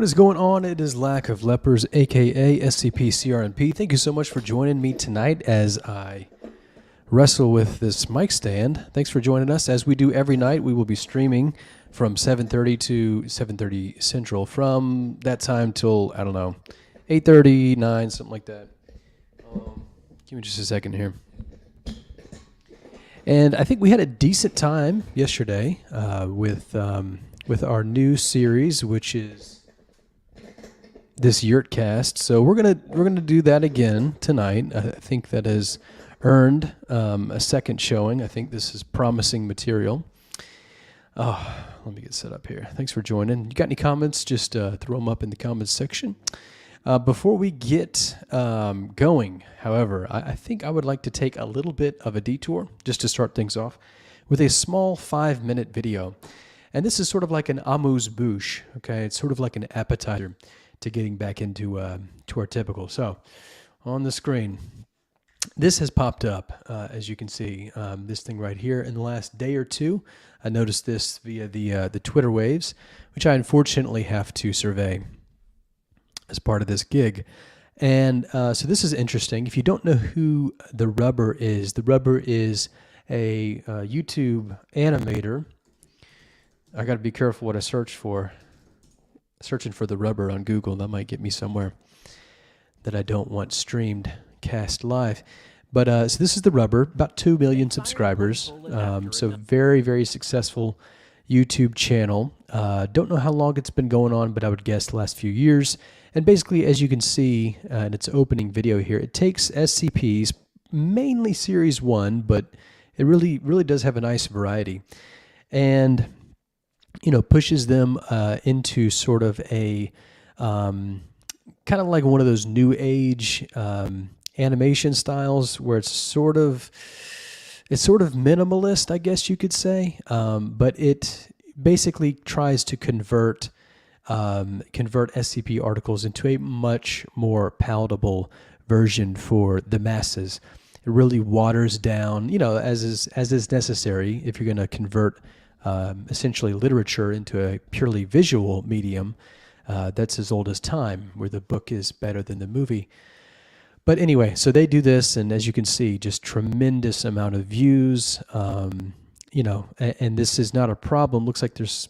is going on? It is Lack of Lepers, aka SCPCRNP. Thank you so much for joining me tonight as I wrestle with this mic stand. Thanks for joining us. As we do every night, we will be streaming from 7:30 to 7:30 Central. From that time till, I don't know, 8:30, 9, something like that. Give me just a second here. And I think we had a decent time yesterday with our new series, which is this Yurtcast. So we're gonna do that again tonight. I think that has earned a second showing. I think this is promising material. Oh, let me get set up here. Thanks for joining. You got any comments? Just throw them up in the comments section. Before we get going, however, I think I would like to take a little bit of a detour just to start things off with a small 5-minute video. And this is sort of like an amuse-bouche, okay? It's sort of like an appetizer to getting back into to our typical. So, on the screen, this has popped up, as you can see, this thing right here in the last day or two. I noticed this via the Twitter waves, which I unfortunately have to survey as part of this gig. And so this is interesting. If you don't know who TheRubber is a YouTube animator. I got to be careful what I search for. Searching for TheRubber on Google, that might get me somewhere that I don't want streamed, cast live. But so this is TheRubber, about 2 million subscribers. So very, very successful YouTube channel. Don't know how long it's been going on, but I would guess the last few years. And basically, as you can see in its opening video here, it takes SCPs, mainly Series 1, but it really, really does have a nice variety. And pushes them into sort of a kind of like one of those new age animation styles where it's sort of minimalist, I guess you could say, but it basically tries to convert SCP articles into a much more palatable version for the masses. It really waters down, as is necessary if you're going to convert essentially literature into a purely visual medium that's as old as time, where the book is better than the movie. But anyway, so they do this, and as you can see, just tremendous amount of views. And this is not a problem. Looks like there's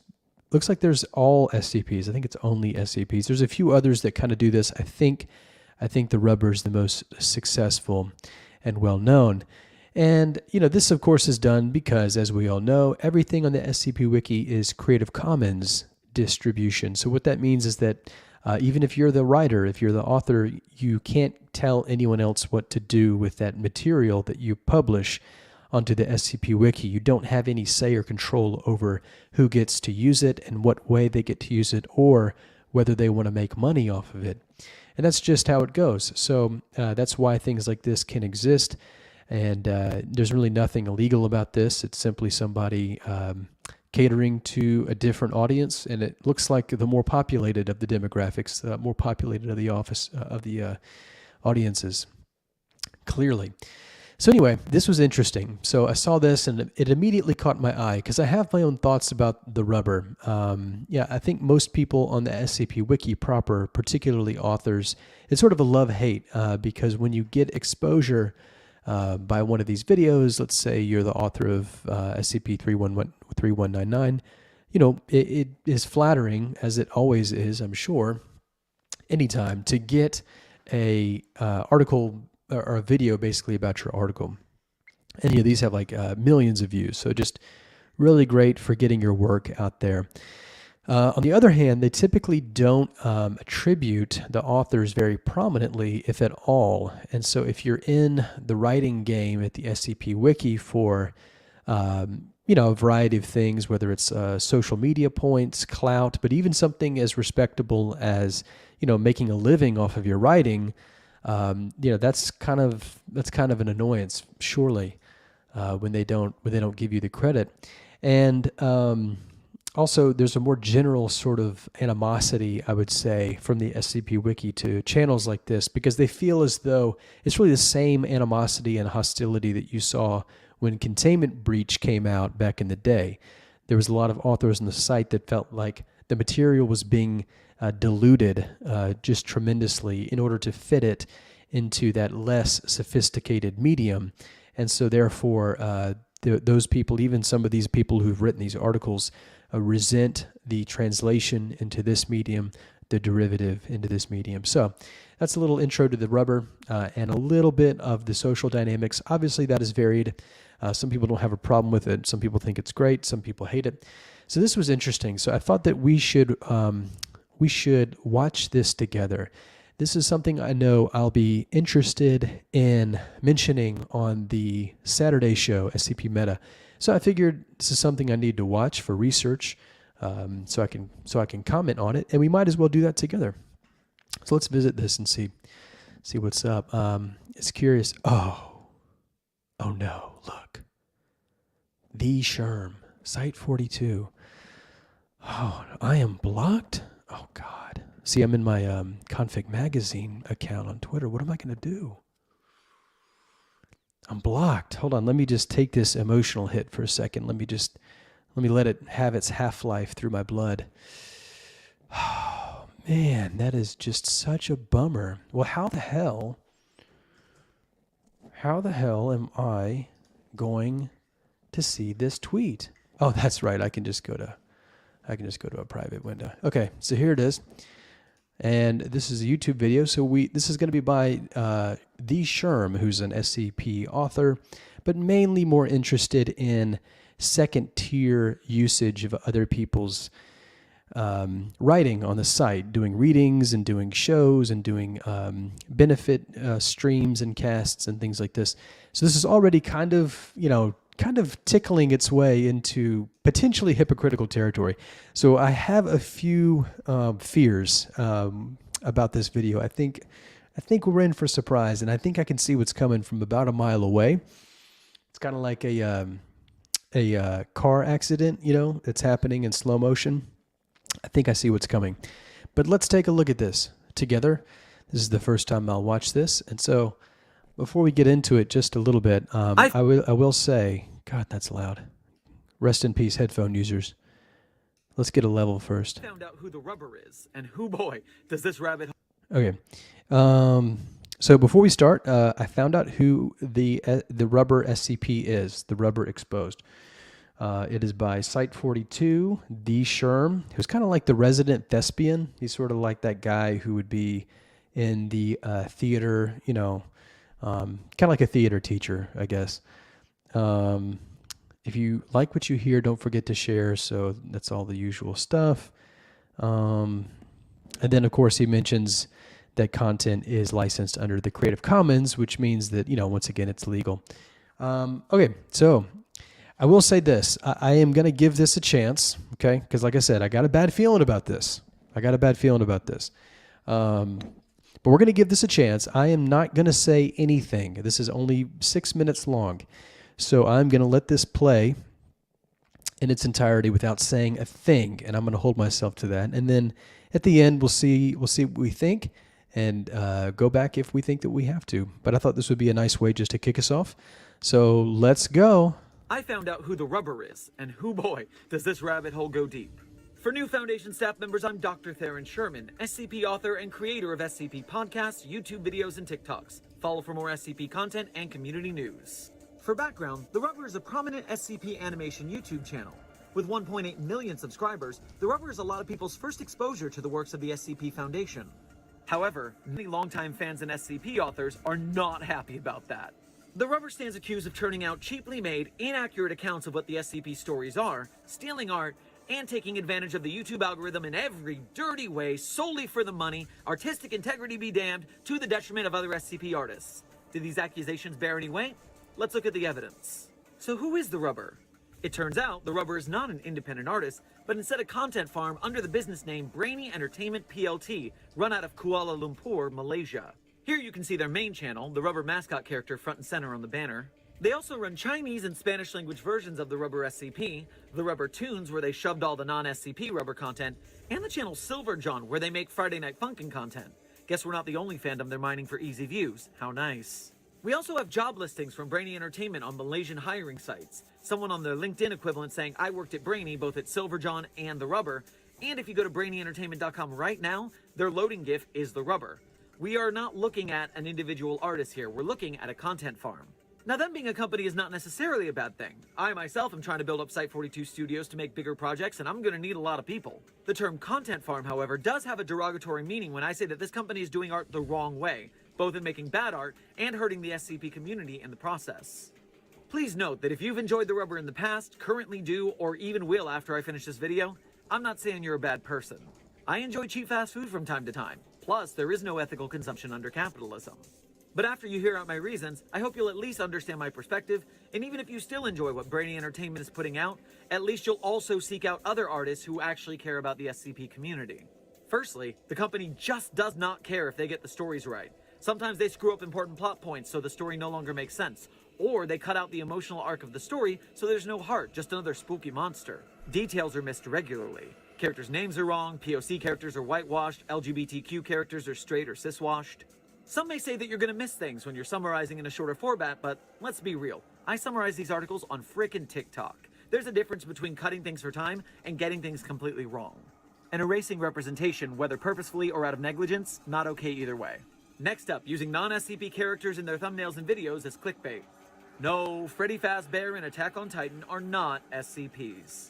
all SCPs. I think it's only SCPs. There's a few others that kind of do this. I think TheRubber is the most successful and well known. And, this, of course, is done because, as we all know, everything on the SCP Wiki is Creative Commons distribution. So what that means is that even if you're the writer, if you're the author, you can't tell anyone else what to do with that material that you publish onto the SCP Wiki. You don't have any say or control over who gets to use it and what way they get to use it, or whether they want to make money off of it. And that's just how it goes. So that's why things like this can exist. And there's really nothing illegal about this. It's simply somebody catering to a different audience, and it looks like the more populated of the demographics, more populated of the audiences, clearly. So anyway, this was interesting. So I saw this, and it immediately caught my eye because I have my own thoughts about TheRubber. I think most people on the SCP Wiki proper, particularly authors, it's sort of a love-hate because when you get exposure by one of these videos, let's say you're the author of SCP-3199, it is flattering, as it always is, I'm sure, anytime to get a article or a video basically about your article. And these have like millions of views, so just really great for getting your work out there. On the other hand, they typically don't attribute the authors very prominently, if at all. And so if you're in the writing game at the SCP Wiki for, a variety of things, whether it's social media points, clout, but even something as respectable as, making a living off of your writing, that's kind of an annoyance, surely, when they don't give you the credit. And also, there's a more general sort of animosity, I would say, from the SCP Wiki to channels like this, because they feel as though it's really the same animosity and hostility that you saw when Containment Breach came out back in the day. There was a lot of authors on the site that felt like the material was being diluted just tremendously in order to fit it into that less sophisticated medium. And so therefore, those people, even some of these people who've written these articles, resent the translation into this medium, the derivative into this medium. So that's a little intro to the rubber and a little bit of the social dynamics. Obviously, that is varied. Some people don't have a problem with it. Some people think it's great. Some people hate it. So this was interesting. So I thought that we should watch this together. This is something I know I'll be interested in mentioning on the Saturday show, SCP Meta. So I figured this is something I need to watch for research, so I can comment on it, and we might as well do that together. So let's visit this and see what's up. It's curious. Oh no! Look, TheeSherm, Site-42. Oh, I am blocked. Oh God. See, I'm in my Config Magazine account on Twitter. What am I going to do? I'm blocked. Hold on. Let me just take this emotional hit for a second. Let me let it have its half-life through my blood. Oh, man, that is just such a bummer. Well, how the hell am I going to see this tweet? Oh, that's right. I can just go to a private window. Okay, so here it is. And this is a YouTube video. So this is going to be by TheeSherm, who's an SCP author, but mainly more interested in second-tier usage of other people's writing on the site, doing readings and doing shows and doing benefit streams and casts and things like this. So this is already kind of tickling its way into potentially hypocritical territory. So I have a few fears about this video. I think we're in for a surprise, and I think I can see what's coming from about a mile away. It's kind of like a car accident, that's happening in slow motion. I think I see what's coming. But let's take a look at this together. This is the first time I'll watch this, and so before we get into it just a little bit, I will say, God, that's loud. Rest in peace, headphone users. Let's get a level first. Found out who the rubber is, and who boy does this rabbit. Okay, so before we start, I found out who the rubber SCP is. The rubber exposed. It is by Site-42, TheeSherm, who's kind of like the resident thespian. He's sort of like that guy who would be in the theater, kind of like a theater teacher, I guess. If you like what you hear, don't forget to share. So that's all the usual stuff. And then, of course, he mentions that content is licensed under the Creative Commons, which means that, once again, it's legal. Okay, so I will say this. I am going to give this a chance, okay? Because like I said, I got a bad feeling about this. But we're going to give this a chance. I am not going to say anything. This is only 6 minutes long. So I'm going to let this play in its entirety without saying a thing, and I'm going to hold myself to that. And then at the end, we'll see what we think and go back if we think that we have to. But I thought this would be a nice way just to kick us off. So let's go. I found out who the rubber is, and who boy does this rabbit hole go deep. For new Foundation staff members, I'm Dr. TheeSherm, SCP author and creator of SCP podcasts, YouTube videos, and TikToks. Follow for more SCP content and community news. For background, The Rubber is a prominent SCP animation YouTube channel. With 1.8 million subscribers, The Rubber is a lot of people's first exposure to the works of the SCP Foundation. However, many longtime fans and SCP authors are not happy about that. The Rubber stands accused of churning out cheaply made, inaccurate accounts of what the SCP stories are, stealing art, and taking advantage of the YouTube algorithm in every dirty way solely for the money, artistic integrity be damned, to the detriment of other SCP artists. Do these accusations bear any weight? Let's look at the evidence. So who is The Rubber? It turns out The Rubber is not an independent artist, but instead a content farm under the business name Brainy Entertainment PLT, run out of Kuala Lumpur, Malaysia. Here you can see their main channel, the Rubber mascot character front and center on the banner. They also run Chinese and Spanish language versions of the Rubber SCP, the Rubber Tunes where they shoved all the non-SCP Rubber content, and the channel Silver John where they make Friday Night Funkin' content. Guess we're not the only fandom they're mining for easy views. How nice. We also have job listings from Brainy Entertainment on Malaysian hiring sites. Someone on their LinkedIn equivalent saying, I worked at Brainy both at Silver John and the Rubber, And if you go to brainyentertainment.com right now, their loading GIF is TheRubber. We are not looking at an individual artist here, we're looking at a content farm. Now, them being a company is not necessarily a bad thing. I myself am trying to build up Site-42 studios to make bigger projects, and I'm going to need a lot of people. The term content farm, however, does have a derogatory meaning when I say that this company is doing art the wrong way, both in making bad art and hurting the SCP community in the process. Please note that if you've enjoyed TheRubber in the past, currently do, or even will after I finish this video, I'm not saying you're a bad person. I enjoy cheap fast food from time to time. Plus, there is no ethical consumption under capitalism. But after you hear out my reasons, I hope you'll at least understand my perspective, and even if you still enjoy what Brainy Entertainment is putting out, at least you'll also seek out other artists who actually care about the SCP community. Firstly, the company just does not care if they get the stories right. Sometimes they screw up important plot points so the story no longer makes sense, or they cut out the emotional arc of the story so there's no heart, just another spooky monster. Details are missed regularly. Characters' names are wrong, POC characters are whitewashed, LGBTQ characters are straight or ciswashed. Some may say that you're going to miss things when you're summarizing in a shorter format, but let's be real. I summarize these articles on frickin' TikTok. There's a difference between cutting things for time and getting things completely wrong. And erasing representation, whether purposefully or out of negligence, not okay either way. Next up, using non-SCP characters in their thumbnails and videos as clickbait. No, Freddy Fazbear and Attack on Titan are not SCPs.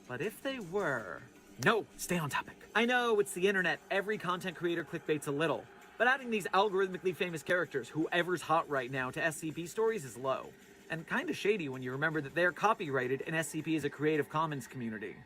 But if they were... No, stay on topic. I know, it's the internet. Every content creator clickbaits a little. But adding these algorithmically famous characters, whoever's hot right now, to SCP stories is low. And kinda shady when you remember that they're copyrighted and SCP is a Creative Commons community.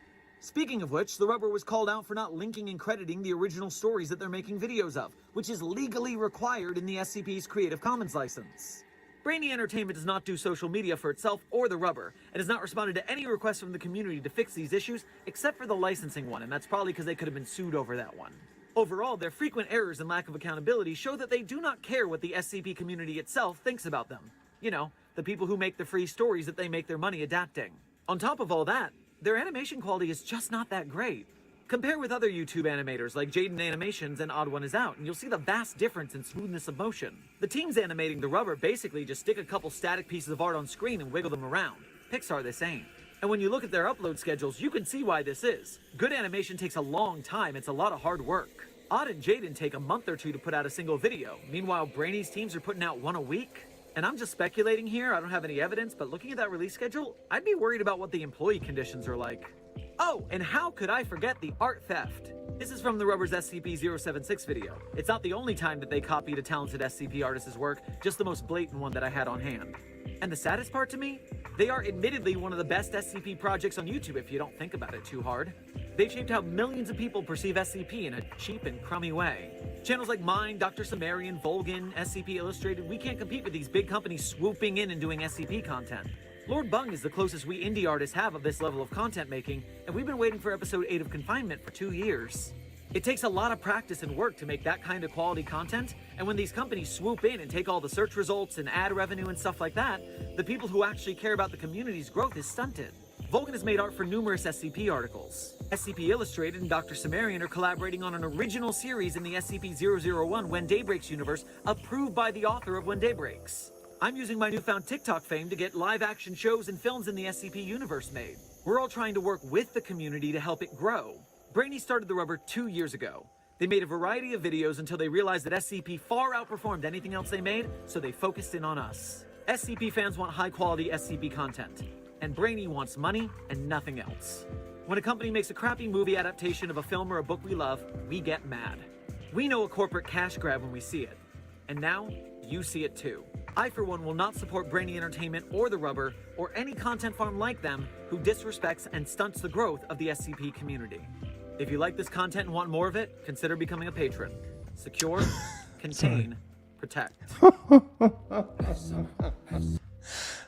Speaking of which, TheRubber was called out for not linking and crediting the original stories that they're making videos of, which is legally required in the SCP's Creative Commons license. Brainy Entertainment does not do social media for itself or TheRubber, and has not responded to any requests from the community to fix these issues, except for the licensing one, and that's probably because they could have been sued over that one. Overall, their frequent errors and lack of accountability show that they do not care what the SCP community itself thinks about them. You know, the people who make the free stories that they make their money adapting. On top of all that, their animation quality is just not that great. Compare with other YouTube animators like Jaden Animations and Odd One Is Out, and you'll see the vast difference in smoothness of motion. The teams animating TheRubber basically just stick a couple static pieces of art on screen and wiggle them around. Pixar this ain't. And when you look at their upload schedules, you can see why this is. Good animation takes a long time, it's a lot of hard work. Odd and Jaden take a month or two to put out a single video. Meanwhile, Brainy's teams are putting out one a week. And I'm just speculating here, I don't have any evidence, but looking at that release schedule, I'd be worried about what the employee conditions are like. Oh, and how could I forget the art theft? This is from TheRubber's SCP-076 video. It's not the only time that they copied a talented SCP artist's work, just the most blatant one that I had on hand. And the saddest part to me? They are admittedly one of the best SCP projects on YouTube if you don't think about it too hard. They've shaped how millions of people perceive SCP in a cheap and crummy way. Channels like mine, Dr. Sumerian, Volgan, SCP Illustrated, we can't compete with these big companies swooping in and doing SCP content. Lord Bung is the closest we indie artists have of this level of content making, and we've been waiting for episode 8 of Confinement for 2 years. It takes a lot of practice and work to make that kind of quality content, and when these companies swoop in and take all the search results and ad revenue and stuff like that, the people who actually care about the community's growth is stunted. Volgan has made art for numerous SCP articles. SCP Illustrated and Dr. Sumerian are collaborating on an original series in the SCP-001 When Daybreaks universe, approved by the author of When Daybreaks. I'm using my newfound TikTok fame to get live-action shows and films in the SCP universe made. We're all trying to work with the community to help it grow. Brainy started TheRubber 2 years ago. They made a variety of videos until they realized that SCP far outperformed anything else they made, so they focused in on us. SCP fans want high-quality SCP content, and Brainy wants money and nothing else. When a company makes a crappy movie adaptation of a film or a book we love, we get mad. We know a corporate cash grab when we see it. And now, you see it too. I, for one, will not support Brainy Entertainment or TheRubber, or any content farm like them who disrespects and stunts the growth of the SCP community. If you like this content and want more of it, consider becoming a patron. Secure, contain, protect. All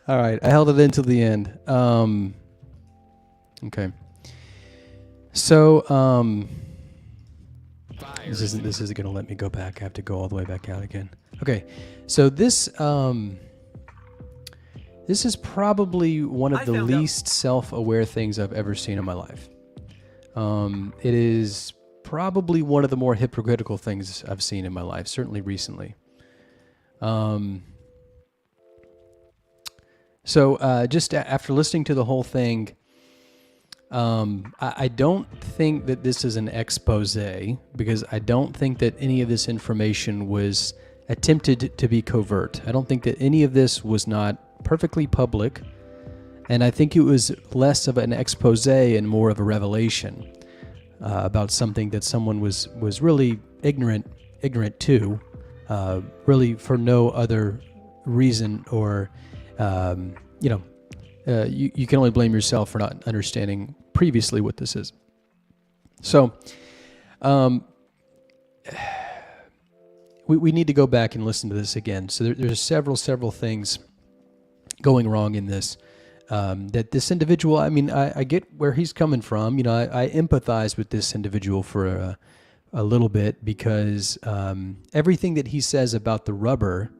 right, I held it in till the end. Okay. So, this isn't going to let me go back. I have to go all the way back out again. Okay, so this is probably one of the least self-aware things I've ever seen in my life. It is probably one of the more hypocritical things I've seen in my life, certainly recently. So just after listening to the whole thing, I don't think that this is an expose, because I don't think that any of this information was attempted to be covert. I don't think that any of this was not perfectly public, and I think it was less of an expose and more of a revelation about something that someone was really ignorant to, really for no other reason, or you can only blame yourself for not understanding previously what this is. So we need to go back and listen to this again. So there's several things going wrong in this. That this individual, I mean, I get where he's coming from. I empathize with this individual for a little bit, because everything that he says about TheRubber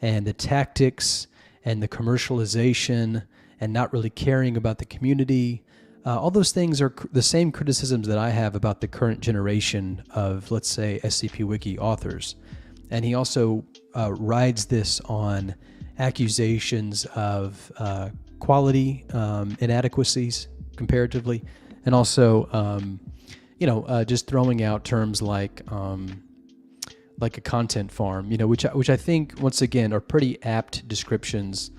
and the tactics and the commercialization and not really caring about the community, all those things are the same criticisms that I have about the current generation of, let's say, SCP Wiki authors. And he also rides this on accusations of quality inadequacies comparatively, and also just throwing out terms like a content farm, which I think, once again, are pretty apt descriptions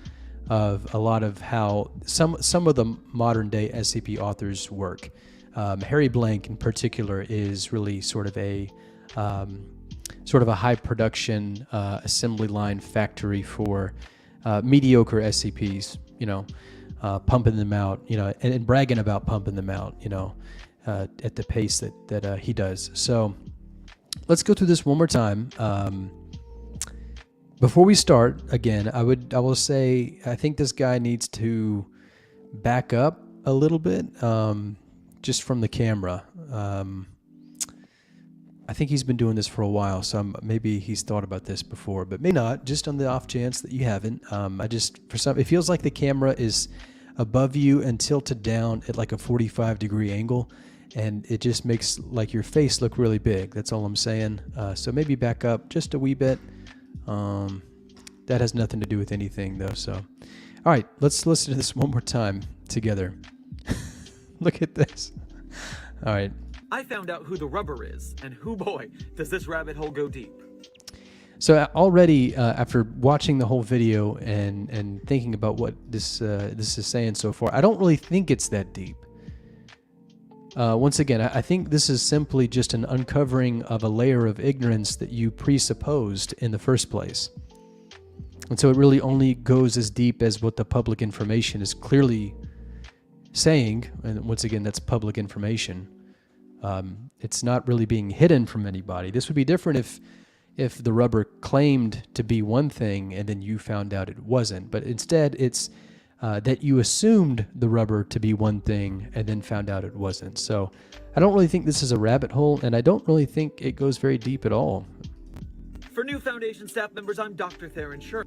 of a lot of how some of the modern day SCP authors work. Harry Blank in particular is really sort of a high production assembly line factory for mediocre SCPs, pumping them out, and bragging about pumping them out, at the pace that he does. So let's go through this one more time. Before we start, again, I will say I think this guy needs to back up a little bit, just from the camera. I think he's been doing this for a while, so maybe he's thought about this before, but may not. Just on the off chance that you haven't, it feels like the camera is above you and tilted down at like a 45-degree angle, and it just makes like your face look really big. That's all I'm saying. So maybe back up just a wee bit. That has nothing to do with anything though. So, all right, let's listen to this one more time together. Look at this. All right. I found out who TheRubber is, and who boy, does this rabbit hole go deep. So already, after watching the whole video and thinking about what this is saying so far, I don't really think it's that deep. Once again, I think this is simply just an uncovering of a layer of ignorance that you presupposed in the first place. And so it really only goes as deep as what the public information is clearly saying. And once again, that's public information. It's not really being hidden from anybody. This would be different if TheRubber claimed to be one thing and then you found out it wasn't. But instead, it's that you assumed TheRubber to be one thing and then found out it wasn't. So I don't really think this is a rabbit hole, and I don't really think it goes very deep at all. For new Foundation staff members, I'm Dr. TheRubber.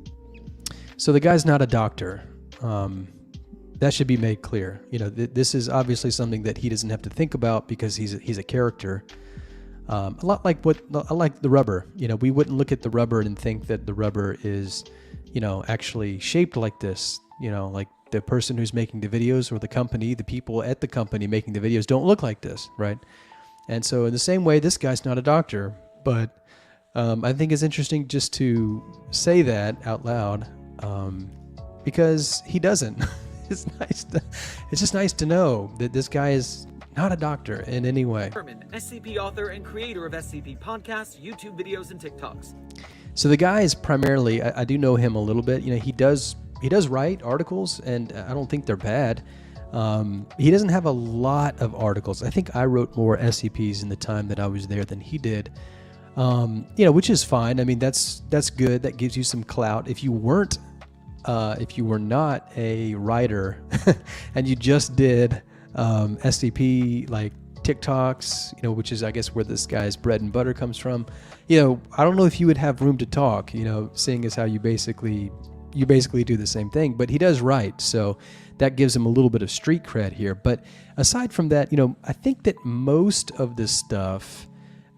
So the guy's not a doctor. That should be made clear. This is obviously something that he doesn't have to think about because he's a character. A lot like TheRubber. We wouldn't look at TheRubber and think that TheRubber is, actually shaped like this. Like the person who's making the videos, or the people at the company making the videos don't look like this, right? And so in the same way, this guy's not a doctor, but I think it's interesting just to say that out loud, because he doesn't. It's just nice to know that this guy is not a doctor in any way. SCP author and creator of SCP podcasts, YouTube videos, and TikToks. So the guy is primarily, I do know him a little bit. He does write articles, and I don't think they're bad. He doesn't have a lot of articles. I think I wrote more SCPs in the time that I was there than he did. Which is fine. I mean, that's good. That gives you some clout. If you were not a writer and you just did SCP like TikToks, which is, I guess, where this guy's bread and butter comes from, I don't know if you would have room to talk, seeing as how you basically do the same thing. But he does write, so that gives him a little bit of street cred here. But aside from that, I think that most of this stuff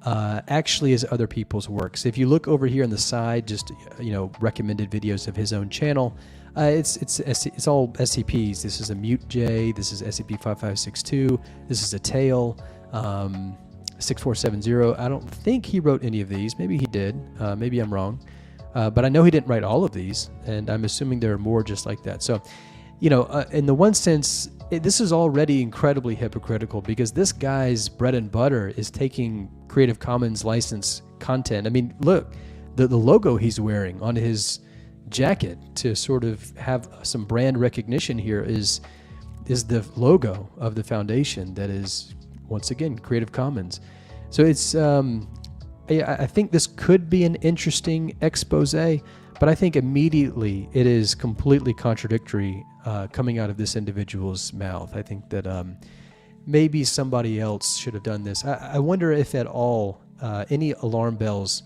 actually is other people's work. So if you look over here on the side, just recommended videos of his own channel, It's all SCPs. This is a Mute J. This is SCP-5562. This is a Tail. 6470. I don't think he wrote any of these. Maybe he did. Maybe I'm wrong. But I know he didn't write all of these, and I'm assuming there are more just like that. So, in the one sense, this is already incredibly hypocritical because this guy's bread and butter is taking Creative Commons license content. I mean, look, the logo he's wearing on his jacket to sort of have some brand recognition here is the logo of the foundation that is, once again, Creative Commons. So it's I think this could be an interesting expose, but I think immediately it is completely contradictory coming out of this individual's mouth. I think that maybe somebody else should have done this. I wonder if at all any alarm bells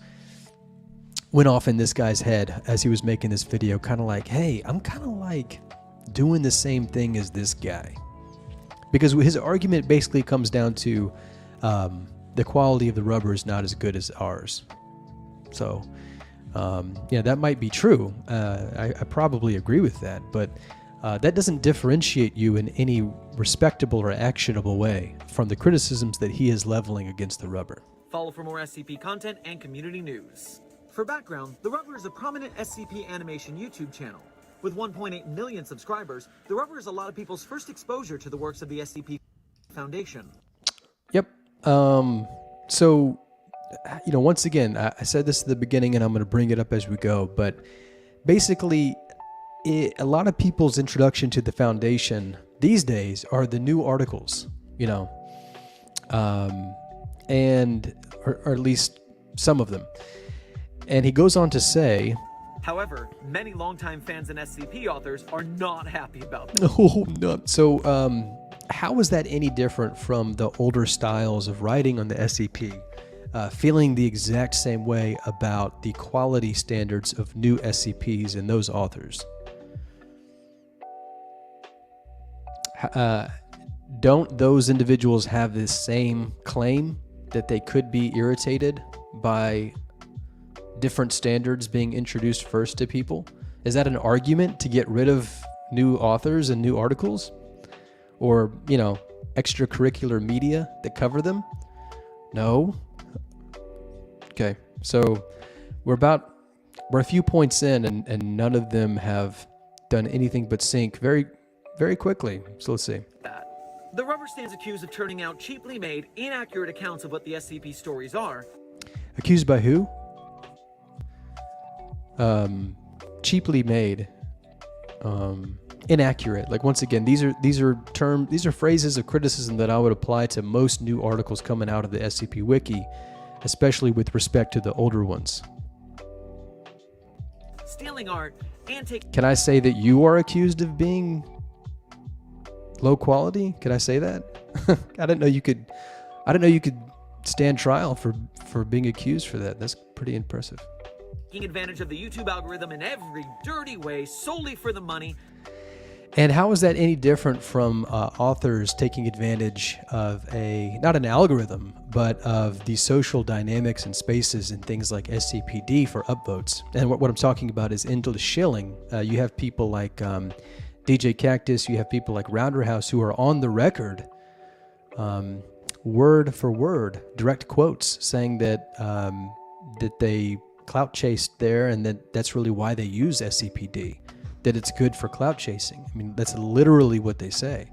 went off in this guy's head as he was making this video, kind of like, hey, I'm kind of like doing the same thing as this guy. Because his argument basically comes down to the quality of the rubber is not as good as ours. So, that might be true. I probably agree with that, but that doesn't differentiate you in any respectable or actionable way from the criticisms that he is leveling against the rubber. Follow for more SCP content and community news. For background, TheRubber is a prominent SCP animation YouTube channel. With 1.8 million subscribers, TheRubber is a lot of people's first exposure to the works of the SCP Foundation. Yep. So, once again, I said this at the beginning and I'm going to bring it up as we go, but basically, a lot of people's introduction to the Foundation these days are the new articles, and or at least some of them. And he goes on to say, however, many longtime fans and SCP authors are not happy about this. Oh, no. So, how is that any different from the older styles of writing on the SCP, feeling the exact same way about the quality standards of new SCPs and those authors? Don't those individuals have this same claim that they could be irritated by different standards being introduced first to people? Is that an argument to get rid of new authors and new articles? Or, extracurricular media that cover them? No. Okay, so we're a few points in and none of them have done anything but sink very, very quickly. So let's see. TheRubber stands accused of turning out cheaply made, inaccurate accounts of what the SCP stories are. Accused by who? Cheaply made, inaccurate. Like, once again, these are phrases of criticism that I would apply to most new articles coming out of the SCP Wiki, especially with respect to the older ones. Stealing art and Can I say that you are accused of being low quality? Could I say that? I didn't know you could stand trial for being accused for that. That's pretty impressive. Taking advantage of the YouTube algorithm in every dirty way solely for the money. And how is that any different from authors taking advantage of not an algorithm, but of the social dynamics and spaces and things like SCPD for upvotes? And what I'm talking about is into shilling. You have people like DJ Cactus, you have people like Rounderhouse who are on the record, word for word, direct quotes, saying that they clout chased there, and that's really why they use SCPD, that it's good for clout chasing. I mean, that's literally what they say.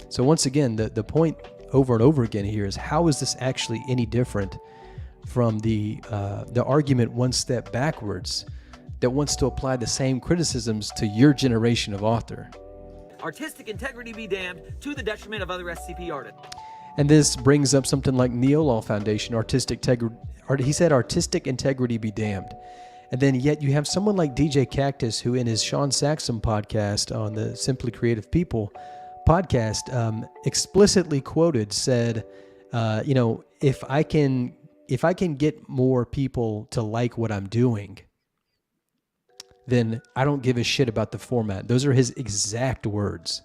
So once again, the point over and over again here is, how is this actually any different from the argument one step backwards that wants to apply the same criticisms to your generation of author? Artistic integrity be damned, to the detriment of other SCP artists. And this brings up something like Neolaw Foundation, he said artistic integrity be damned. And then yet you have someone like DJ Cactus, who in his Sean Saxon podcast on the Simply Creative People podcast explicitly said, if I can get more people to like what I'm doing, then I don't give a shit about the format. Those are his exact words.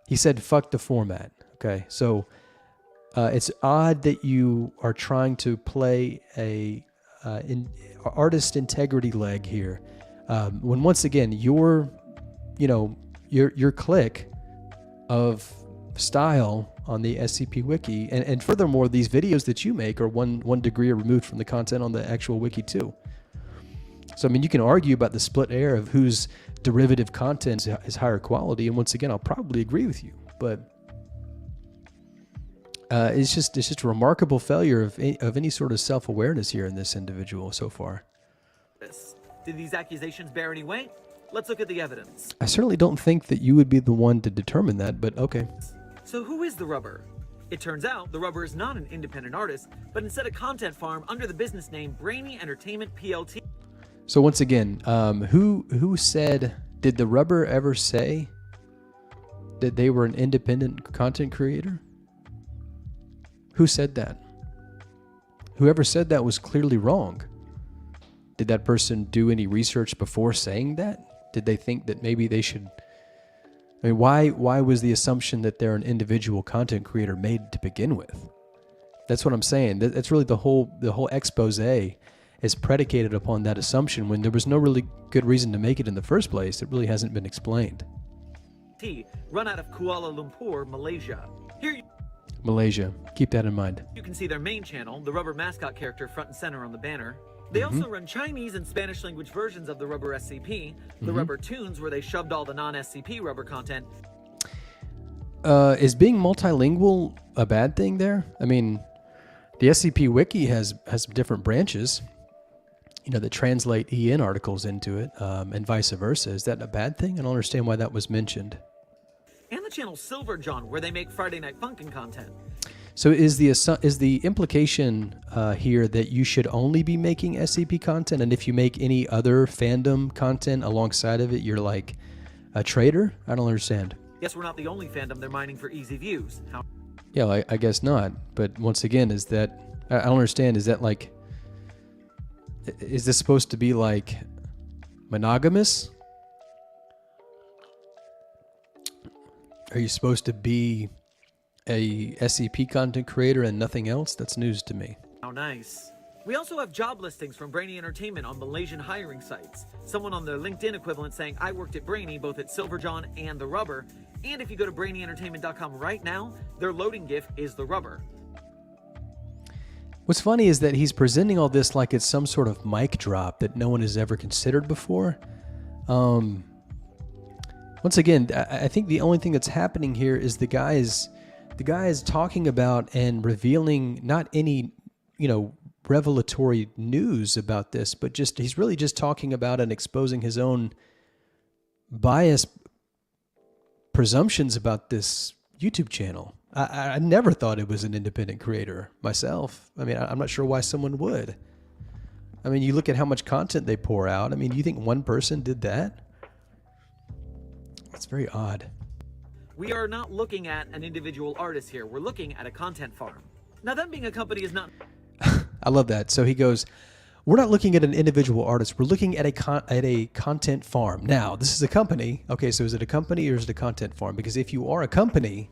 He said, fuck the format. Okay, so it's odd that you are trying to play artist integrity leg here, when once again your your click of style on the SCP Wiki, and furthermore, these videos that you make are one degree removed from the content on the actual wiki too. So I mean, you can argue about the split air of whose derivative content is higher quality, and once again, I'll probably agree with you, but it's just a remarkable failure of any sort of self-awareness here in this individual so far. Did these accusations bear any weight? Let's look at the evidence. I certainly don't think that you would be the one to determine that, but okay. So who is TheRubber? It turns out TheRubber is not an independent artist, but instead a content farm under the business name Brainy Entertainment PLT. So once again, who said, did TheRubber ever say that they were an independent content creator? Who said that? Whoever said that was clearly wrong. Did that person do any research before saying that? Did they think that maybe they should... I mean, why was the assumption that they're an individual content creator made to begin with? That's what I'm saying. That's really the whole expose is predicated upon that assumption when there was no really good reason to make it in the first place. It really hasn't been explained. Run out of Kuala Lumpur, Malaysia. Malaysia. Keep that in mind. You can see their main channel, the Rubber mascot character front and center on the banner. They also run Chinese and Spanish language versions of the Rubber SCP, the Rubber Tunes, where they shoved all the non-SCP Rubber content. Is being multilingual a bad thing there? I mean, the SCP Wiki has different branches, that translate EN articles into it, and vice versa. Is that a bad thing? I don't understand why that was mentioned. And the channel Silver John, where they make Friday Night Funkin' content. So is the implication here that you should only be making SCP content, and if you make any other fandom content alongside of it, you're like a traitor? I don't understand. Yes, we're not the only fandom they're mining for easy views. Yeah, I guess not. But once again, I don't understand. Is this supposed to be like monogamous? Are you supposed to be a SCP content creator and nothing else? That's news to me. How nice. We also have job listings from Brainy Entertainment on Malaysian hiring sites. Someone on their LinkedIn equivalent saying, I worked at Brainy, both at Silverjohn and TheRubber. And if you go to brainyentertainment.com right now, their loading GIF is TheRubber. What's funny is that he's presenting all this like it's some sort of mic drop that no one has ever considered before. Once again, I think the only thing that's happening here is the guy is talking about and revealing not any, revelatory news about this, but he's really just talking about and exposing his own biased presumptions about this YouTube channel. I never thought it was an independent creator myself. I mean, I'm not sure why someone would. I mean, you look at how much content they pour out. I mean, do you think one person did that? That's very odd. We are not looking at an individual artist here. We're looking at a content farm. Now, them being a company is not... I love that. So he goes, we're not looking at an individual artist. We're looking at a content farm. Now, this is a company. Okay, so is it a company or is it a content farm? Because if you are a company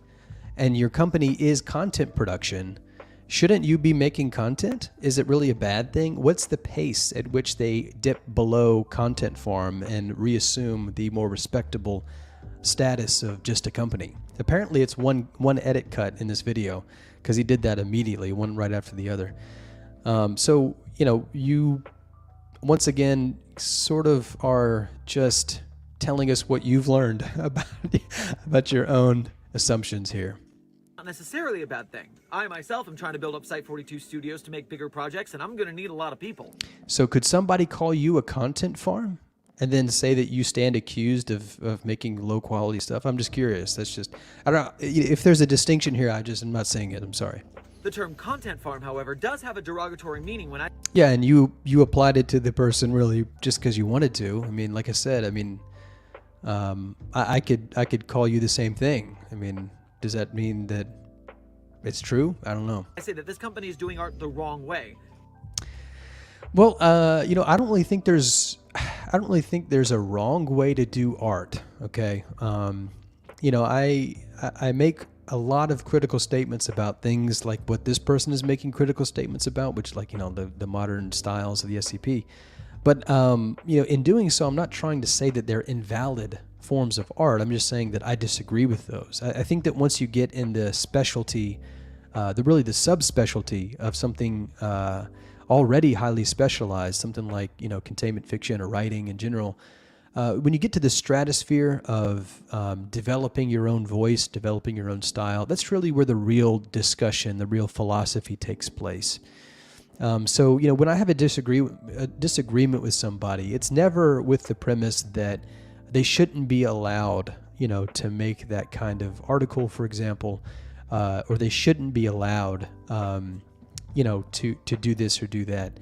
and your company is content production, shouldn't you be making content? Is it really a bad thing? What's the pace at which they dip below content farm and reassume the more respectable status of just a company? Apparently it's one edit cut in this video because he did that immediately, one right after the other. So you once again sort of are just telling us what you've learned about your own assumptions here. Not necessarily a bad thing. I myself am trying to build up Site-42 studios to make bigger projects, and I'm going to need a lot of people. So could somebody call you a content farm and then say that you stand accused of making low quality stuff? I'm just curious. That's just, I don't know if there's a distinction here. I'm not saying it. I'm sorry. The term content farm, however, does have a derogatory meaning when I... Yeah, and you applied it to the person really just because you wanted to. I mean, like I said, I could call you the same thing. I mean, does that mean that it's true? I don't know. I say that this company is doing art the wrong way. Well, I don't really think there's a wrong way to do art. Okay, I make a lot of critical statements about things like what this person is making critical statements about, which the modern styles of the SCP. But in doing so, I'm not trying to say that they're invalid forms of art. I'm just saying that I disagree with those. I think that once you get in the specialty, the subspecialty of something already highly specialized, something like containment fiction or writing in general, when you get to the stratosphere of developing your own voice, developing your own style, that's really where the real discussion, the real philosophy takes place. So when I have a disagreement with somebody, it's never with the premise that they shouldn't be allowed, to make that kind of article, for example, or they shouldn't be allowed, to do this or do that.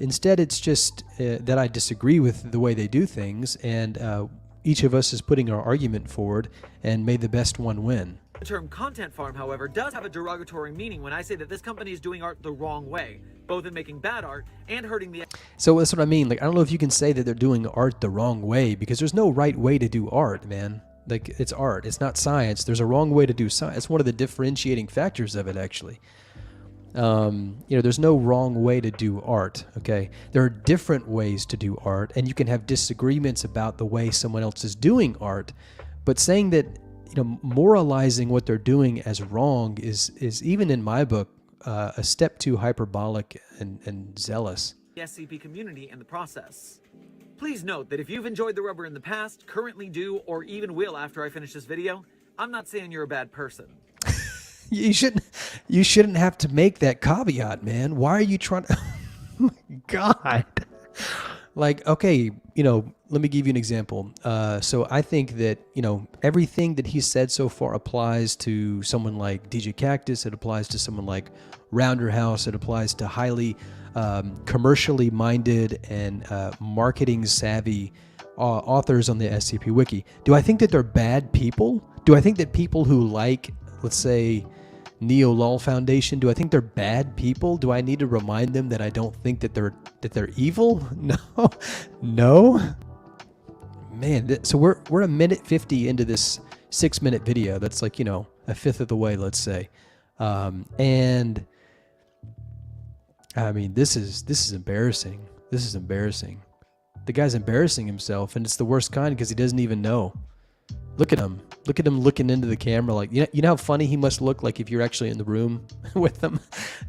Instead, it's just that I disagree with the way they do things, and each of us is putting our argument forward, and may the best one win. The term content farm, however, does have a derogatory meaning when I say that this company is doing art the wrong way, both in making bad art and hurting the... So that's what I mean. Like, I don't know if you can say that they're doing art the wrong way, because there's no right way to do art, man. Like, it's art. It's not science. There's a wrong way to do science. It's one of the differentiating factors of it, actually. There's no wrong way to do art, okay? There are different ways to do art, and you can have disagreements about the way someone else is doing art, but saying that moralizing what they're doing as wrong is even in my book a step too hyperbolic and zealous. The SCP community in the process. Please note that if you've enjoyed The Rubber in the past, currently do, or even will after I finish this video, I'm not saying you're a bad person. You shouldn't have to make that caveat, man. Why are you trying to... Oh my God. Like, okay, let me give you an example. So I think that, everything that he said so far applies to someone like DJ Cactus. It applies to someone like Rounder House. It applies to highly commercially minded and marketing savvy authors on the SCP Wiki. Do I think that they're bad people? Do I think that people who like, let's say, Neo-Lol Foundation, do I think they're bad people? Do I need to remind them that I don't think that they're evil? No. Man, so we're a minute 50 into this 6-minute video. That's like, a fifth of the way, let's say. And I mean, this is embarrassing. This is embarrassing. The guy's embarrassing himself, and it's the worst kind because he doesn't even know. Look at him. Look at him looking into the camera. Like, you know how funny he must look like if you're actually in the room with him.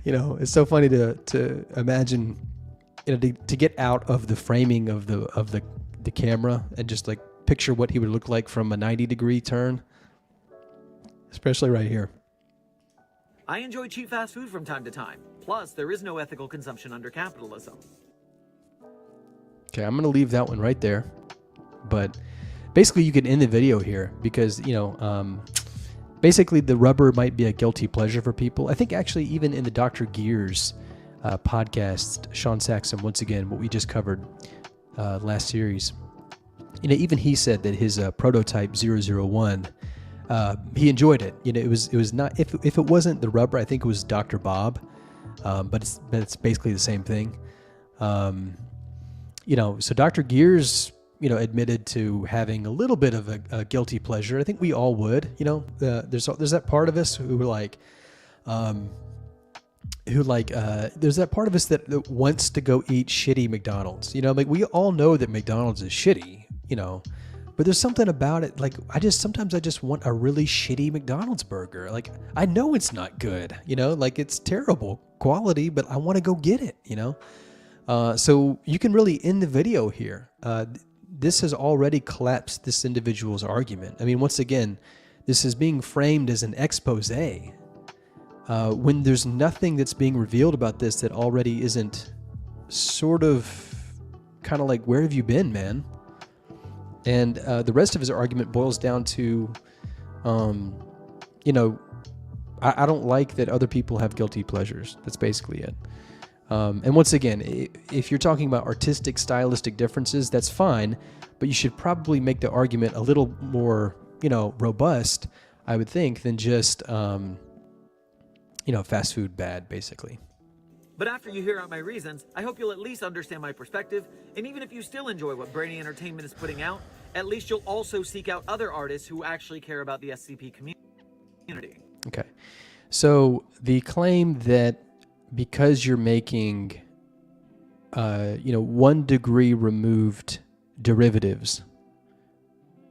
It's so funny to imagine, to get out of the framing of the camera and just like picture what he would look like from a 90-degree turn, especially right here. I enjoy cheap fast food from time to time. Plus, there is no ethical consumption under capitalism. Okay, I'm gonna leave that one right there, but. Basically, you can end the video here because, basically the rubber might be a guilty pleasure for people. I think actually even in the Dr. Gears podcast, Sean Saxon, once again, what we just covered last series, even he said that his prototype 001, he enjoyed it. It was not, if it wasn't the rubber, I think it was Dr. Bob, but it's basically the same thing. So Dr. Gears, admitted to having a little bit of a guilty pleasure. I think we all would, there's that part of us who there's that part of us that wants to go eat shitty McDonald's, like we all know that McDonald's is shitty, but there's something about it. Like sometimes I just want a really shitty McDonald's burger. Like I know it's not good, like it's terrible quality, but I want to go get it, so you can really end the video here. This has already collapsed this individual's argument. I mean, once again, this is being framed as an expose. When there's nothing that's being revealed about this that already isn't sort of kind of like, where have you been, man? And the rest of his argument boils down to, I don't like that other people have guilty pleasures. That's basically it. And once again, if you're talking about artistic, stylistic differences, that's fine, but you should probably make the argument a little more, robust, I would think, than just, fast food bad, basically. But after you hear out my reasons, I hope you'll at least understand my perspective, and even if you still enjoy what Brainy Entertainment is putting out, at least you'll also seek out other artists who actually care about the SCP community. Okay. So the claim that because you're making, 1 degree removed derivatives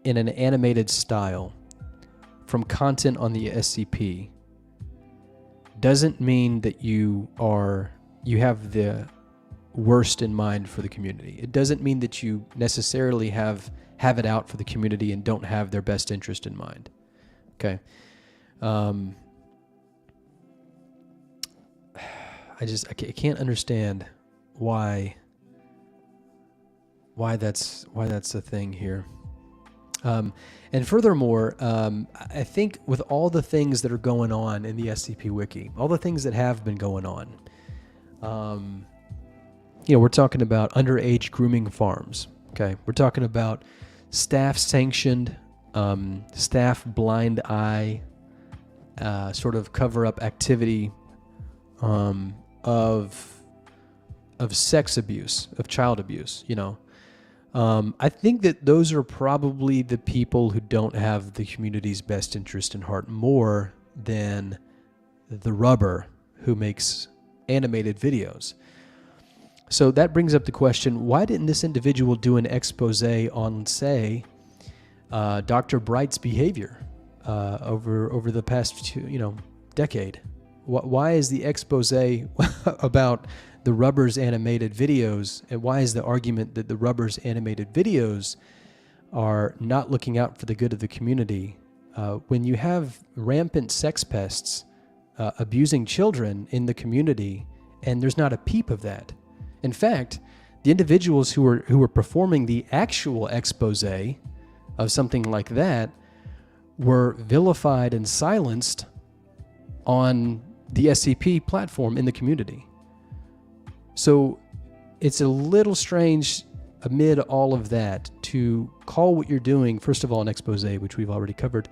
in an animated style from content on the SCP doesn't mean that you have the worst in mind for the community. It doesn't mean that you necessarily have it out for the community and don't have their best interest in mind. Okay. I can't understand why that's a thing here. And furthermore, I think with all the things that are going on in the SCP Wiki, all the things that have been going on, we're talking about underage grooming farms. Okay, we're talking about staff-sanctioned, staff blind eye, sort of cover-up activity of sex abuse, of child abuse. I think that those are probably the people who don't have the community's best interest in heart more than TheRubber, who makes animated videos. So that brings up the question, why didn't this individual do an expose on, say, Dr. Bright's behavior over the past decade? Why is the expose about TheRubber's animated videos, and why is the argument that TheRubber's animated videos are not looking out for the good of the community when you have rampant sex pests abusing children in the community, and there's not a peep of that? In fact, the individuals who were performing the actual expose of something like that were vilified and silenced on the SCP platform in the community. So it's a little strange amid all of that to call what you're doing, first of all, an expose, which we've already covered,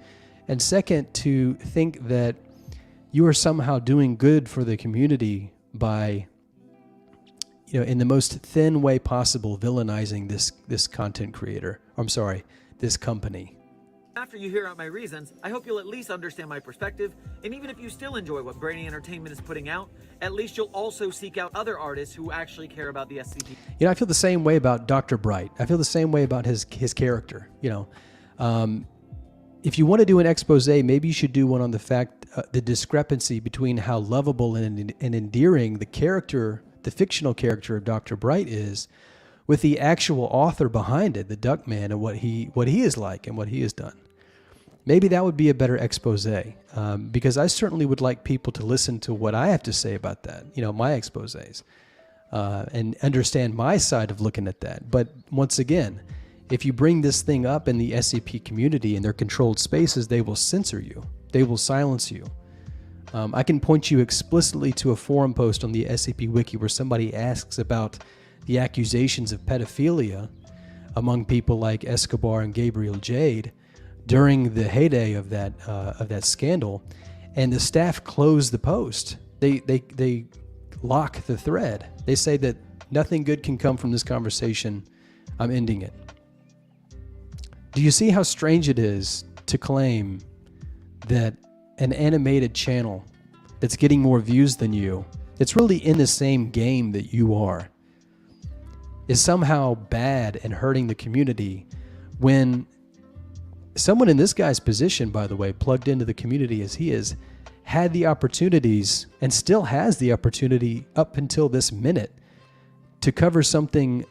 and second, to think that you are somehow doing good for the community by, in the most thin way possible, villainizing this content creator. This company. After you hear out my reasons, I hope you'll at least understand my perspective, and even if you still enjoy what Brainy Entertainment is putting out, at least you'll also seek out other artists who actually care about the SCP. I feel the same way about Dr. Bright. I feel the same way about his character. If you want to do an expose, maybe you should do one on the fact, the discrepancy between how lovable and endearing the fictional character of Dr. Bright is, with the actual author behind it, the Duckman, and what he is like and what he has done. Maybe that would be a better expose, because I certainly would like people to listen to what I have to say about that, my exposés, and understand my side of looking at that. But once again, if you bring this thing up in the SCP community in their controlled spaces, they will censor you. They will silence you. I can point you explicitly to a forum post on the SCP Wiki where somebody asks about the accusations of pedophilia among people like Escobar and Gabriel Jade during the heyday of that scandal, and the staff closed the post. They lock the thread. They say that nothing good can come from this conversation. I'm ending it. Do you see how strange it is to claim that an animated channel that's getting more views than you, it's really in the same game that you are, is somehow bad and hurting the community, when someone in this guy's position, by the way, plugged into the community as he is, had the opportunities and still has the opportunity up until this minute to cover something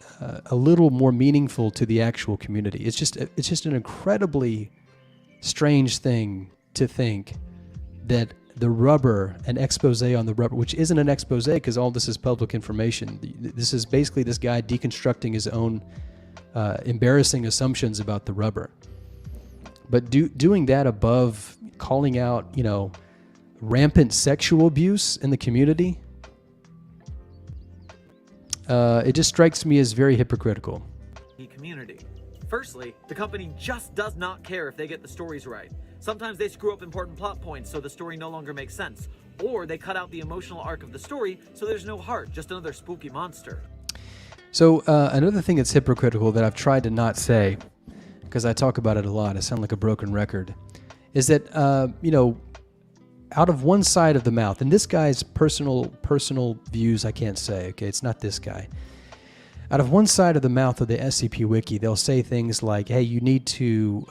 a little more meaningful to the actual community. It's just an incredibly strange thing to think that TheRubber, an expose on TheRubber, which isn't an expose because all this is public information. This is basically this guy deconstructing his own embarrassing assumptions about TheRubber. But doing that above calling out, rampant sexual abuse in the community, it just strikes me as very hypocritical. Community. Firstly, the company just does not care if they get the stories right. Sometimes they screw up important plot points so the story no longer makes sense, or they cut out the emotional arc of the story so there's no heart, just another spooky monster. So another thing that's hypocritical that I've tried to not say, because I talk about it a lot, I sound like a broken record, is that, out of one side of the mouth, and this guy's personal views I can't say, okay, it's not this guy. out of one side of the mouth of the SCP Wiki, they'll say things like, hey, you need to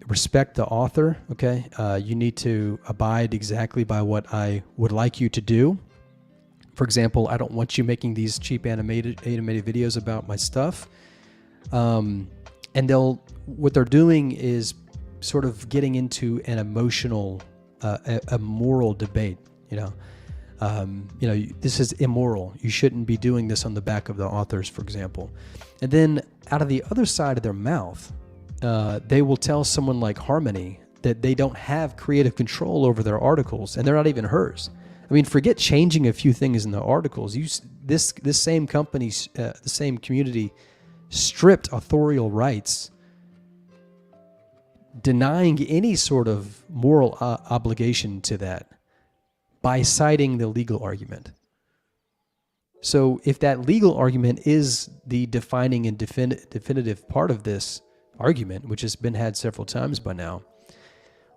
respect the author, okay? You need to abide exactly by what I would like you to do. For example, I don't want you making these cheap animated videos about my stuff. And what they're doing is sort of getting into an emotional, a moral debate, this is immoral. You shouldn't be doing this on the back of the authors, for example. And then out of the other side of their mouth, they will tell someone like Harmony that they don't have creative control over their articles, and they're not even hers. I mean, forget changing a few things in the articles. This same company, the same community, stripped authorial rights, denying any sort of moral obligation to that by citing the legal argument. So if that legal argument is the defining and definitive part of this argument, which has been had several times by now,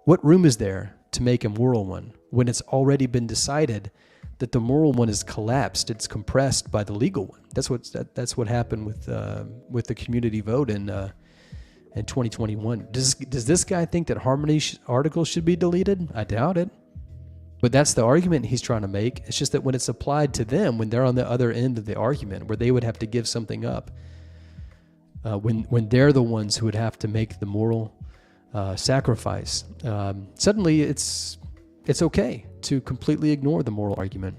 what room is there to make a moral one when it's already been decided that the moral one is collapsed, it's compressed by the legal one? That's what happened with the community vote in 2021. Does this guy think that Harmony's article should be deleted? I doubt it. But that's the argument he's trying to make. It's just that when it's applied to them, when they're on the other end of the argument, where they would have to give something up, when they're the ones who would have to make the moral sacrifice, suddenly it's okay to completely ignore the moral argument.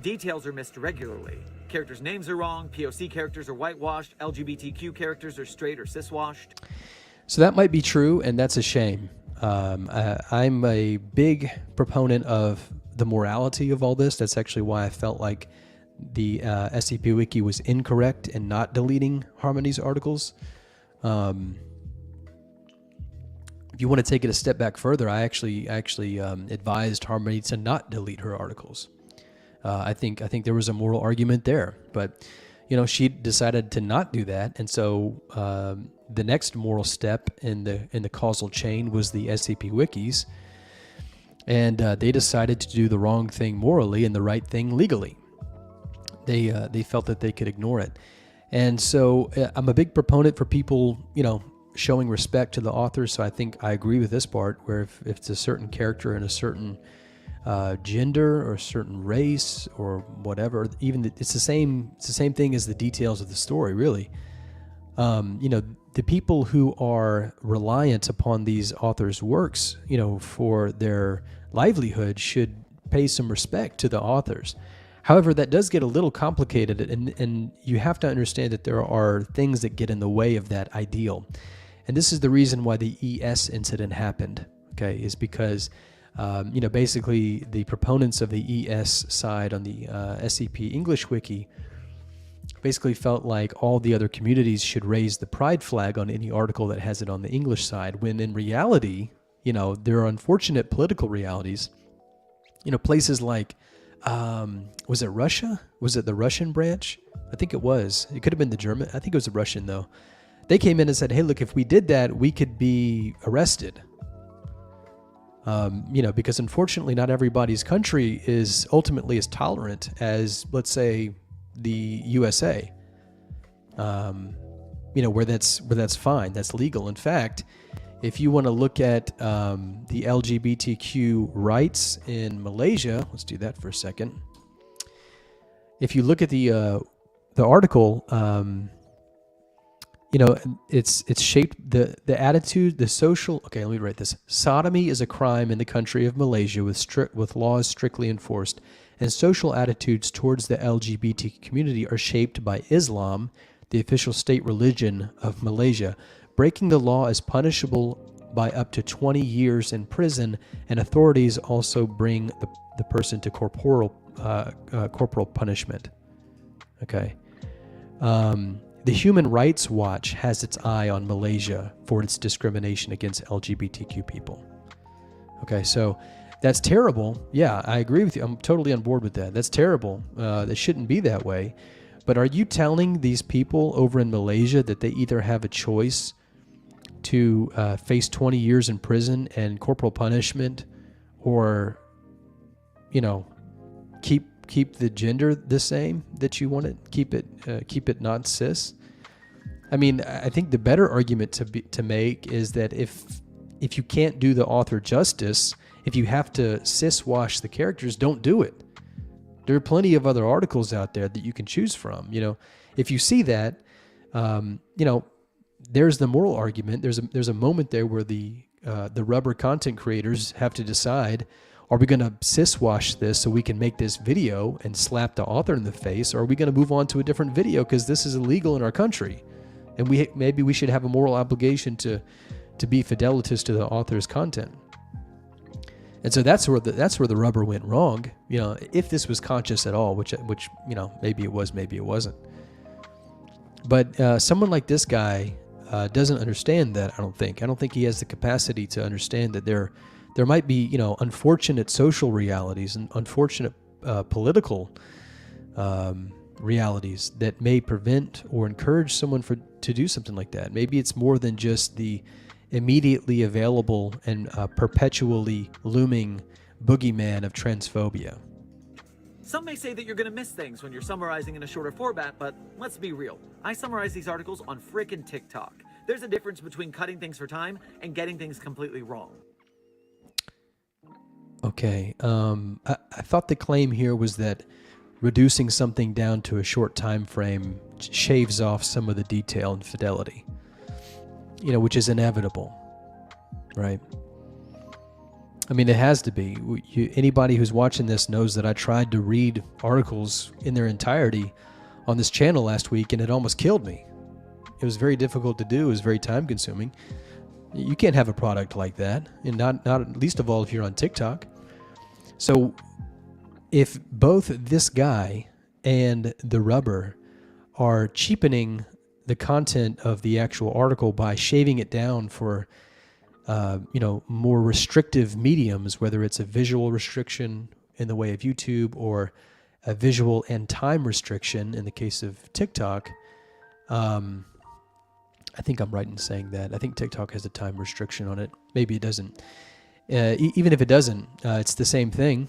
Details are missed regularly. Characters' names are wrong, POC characters are whitewashed, LGBTQ characters are straight or ciswashed. So that might be true, and that's a shame. I'm a big proponent of the morality of all this. That's actually why I felt like the SCP Wiki was incorrect in not deleting Harmony's articles. If you want to take it a step back further, I actually advised Harmony to not delete her articles. I think there was a moral argument there, but she decided to not do that, and so the next moral step in the causal chain was the SCP Wikis, and they decided to do the wrong thing morally and the right thing legally. They felt that they could ignore it, and so I'm a big proponent for people showing respect to the author. So I think I agree with this part, where if it's a certain character in a certain gender or a certain race or whatever, even it's the same thing as the details of the story, really. The people who are reliant upon these authors' works, for their livelihood should pay some respect to the authors. However, that does get a little complicated, and you have to understand that there are things that get in the way of that ideal. And this is the reason why the ES incident happened, okay, is because basically the proponents of the ES side on the SCP English Wiki basically felt like all the other communities should raise the pride flag on any article that has it on the English side, when in reality, there are unfortunate political realities. Places like, was it Russia? Was it the Russian branch? I think it was. It could have been the German. I think it was the Russian, though. They came in and said, hey, look, if we did that, we could be arrested. Because unfortunately not everybody's country is ultimately as tolerant as, let's say, the USA, where that's fine, that's legal. In fact, if you want to look at the LGBTQ rights in Malaysia, let's do that for a second. If you look at the article, it's shaped the attitude, the social. Okay, let me write this. Sodomy is a crime in the country of Malaysia with laws strictly enforced, and social attitudes towards the LGBT community are shaped by Islam, the official state religion of Malaysia. Breaking the law is punishable by up to 20 years in prison, and authorities also bring the person to corporal punishment. Okay. The Human Rights Watch has its eye on Malaysia for its discrimination against LGBTQ people. Okay, so that's terrible. Yeah, I agree with you. I'm totally on board with that. That's terrible. That shouldn't be that way. But are you telling these people over in Malaysia that they either have a choice to face 20 years in prison and corporal punishment, or, keep keep the gender the same that you want it, keep it non-cis. I mean, I think the better argument to make is that if you can't do the author justice, if you have to cis wash the characters, don't do it. There are plenty of other articles out there that you can choose from. You know, if you see that, you know, there's the moral argument. There's a moment there where the Rubber content creators have to decide: are we going to cis wash this so we can make this video and slap the author in the face, or are we going to move on to a different video because this is illegal in our country, and maybe we should have a moral obligation to be fidelitous to the author's content. And so that's where the Rubber went wrong. You know, if this was conscious at all, which you know, maybe it was, maybe it wasn't. But someone like this guy doesn't understand that. I don't think he has the capacity to understand that there might be, you know, unfortunate social realities and unfortunate political realities that may prevent or encourage someone to do something like that. Maybe it's more than just the immediately available and perpetually looming boogeyman of transphobia. Some may say that you're gonna miss things when you're summarizing in a shorter format, but let's be real. I summarize these articles on frickin' TikTok. There's a difference between cutting things for time and getting things completely wrong. Okay, I thought the claim here was that reducing something down to a short time frame shaves off some of the detail and fidelity, you know, which is inevitable, right? I mean, it has to be. Anybody who's watching this knows that I tried to read articles in their entirety on this channel last week, and it almost killed me. It was very difficult to do. It was very time consuming. You can't have a product like that, and not least of all if you're on TikTok. So if both this guy and the Rubber are cheapening the content of the actual article by shaving it down for you know, more restrictive mediums, whether it's a visual restriction in the way of YouTube or a visual and time restriction in the case of TikTok, I think I'm right in saying that. I think TikTok has a time restriction on it. Maybe it doesn't. Even if it doesn't, it's the same thing.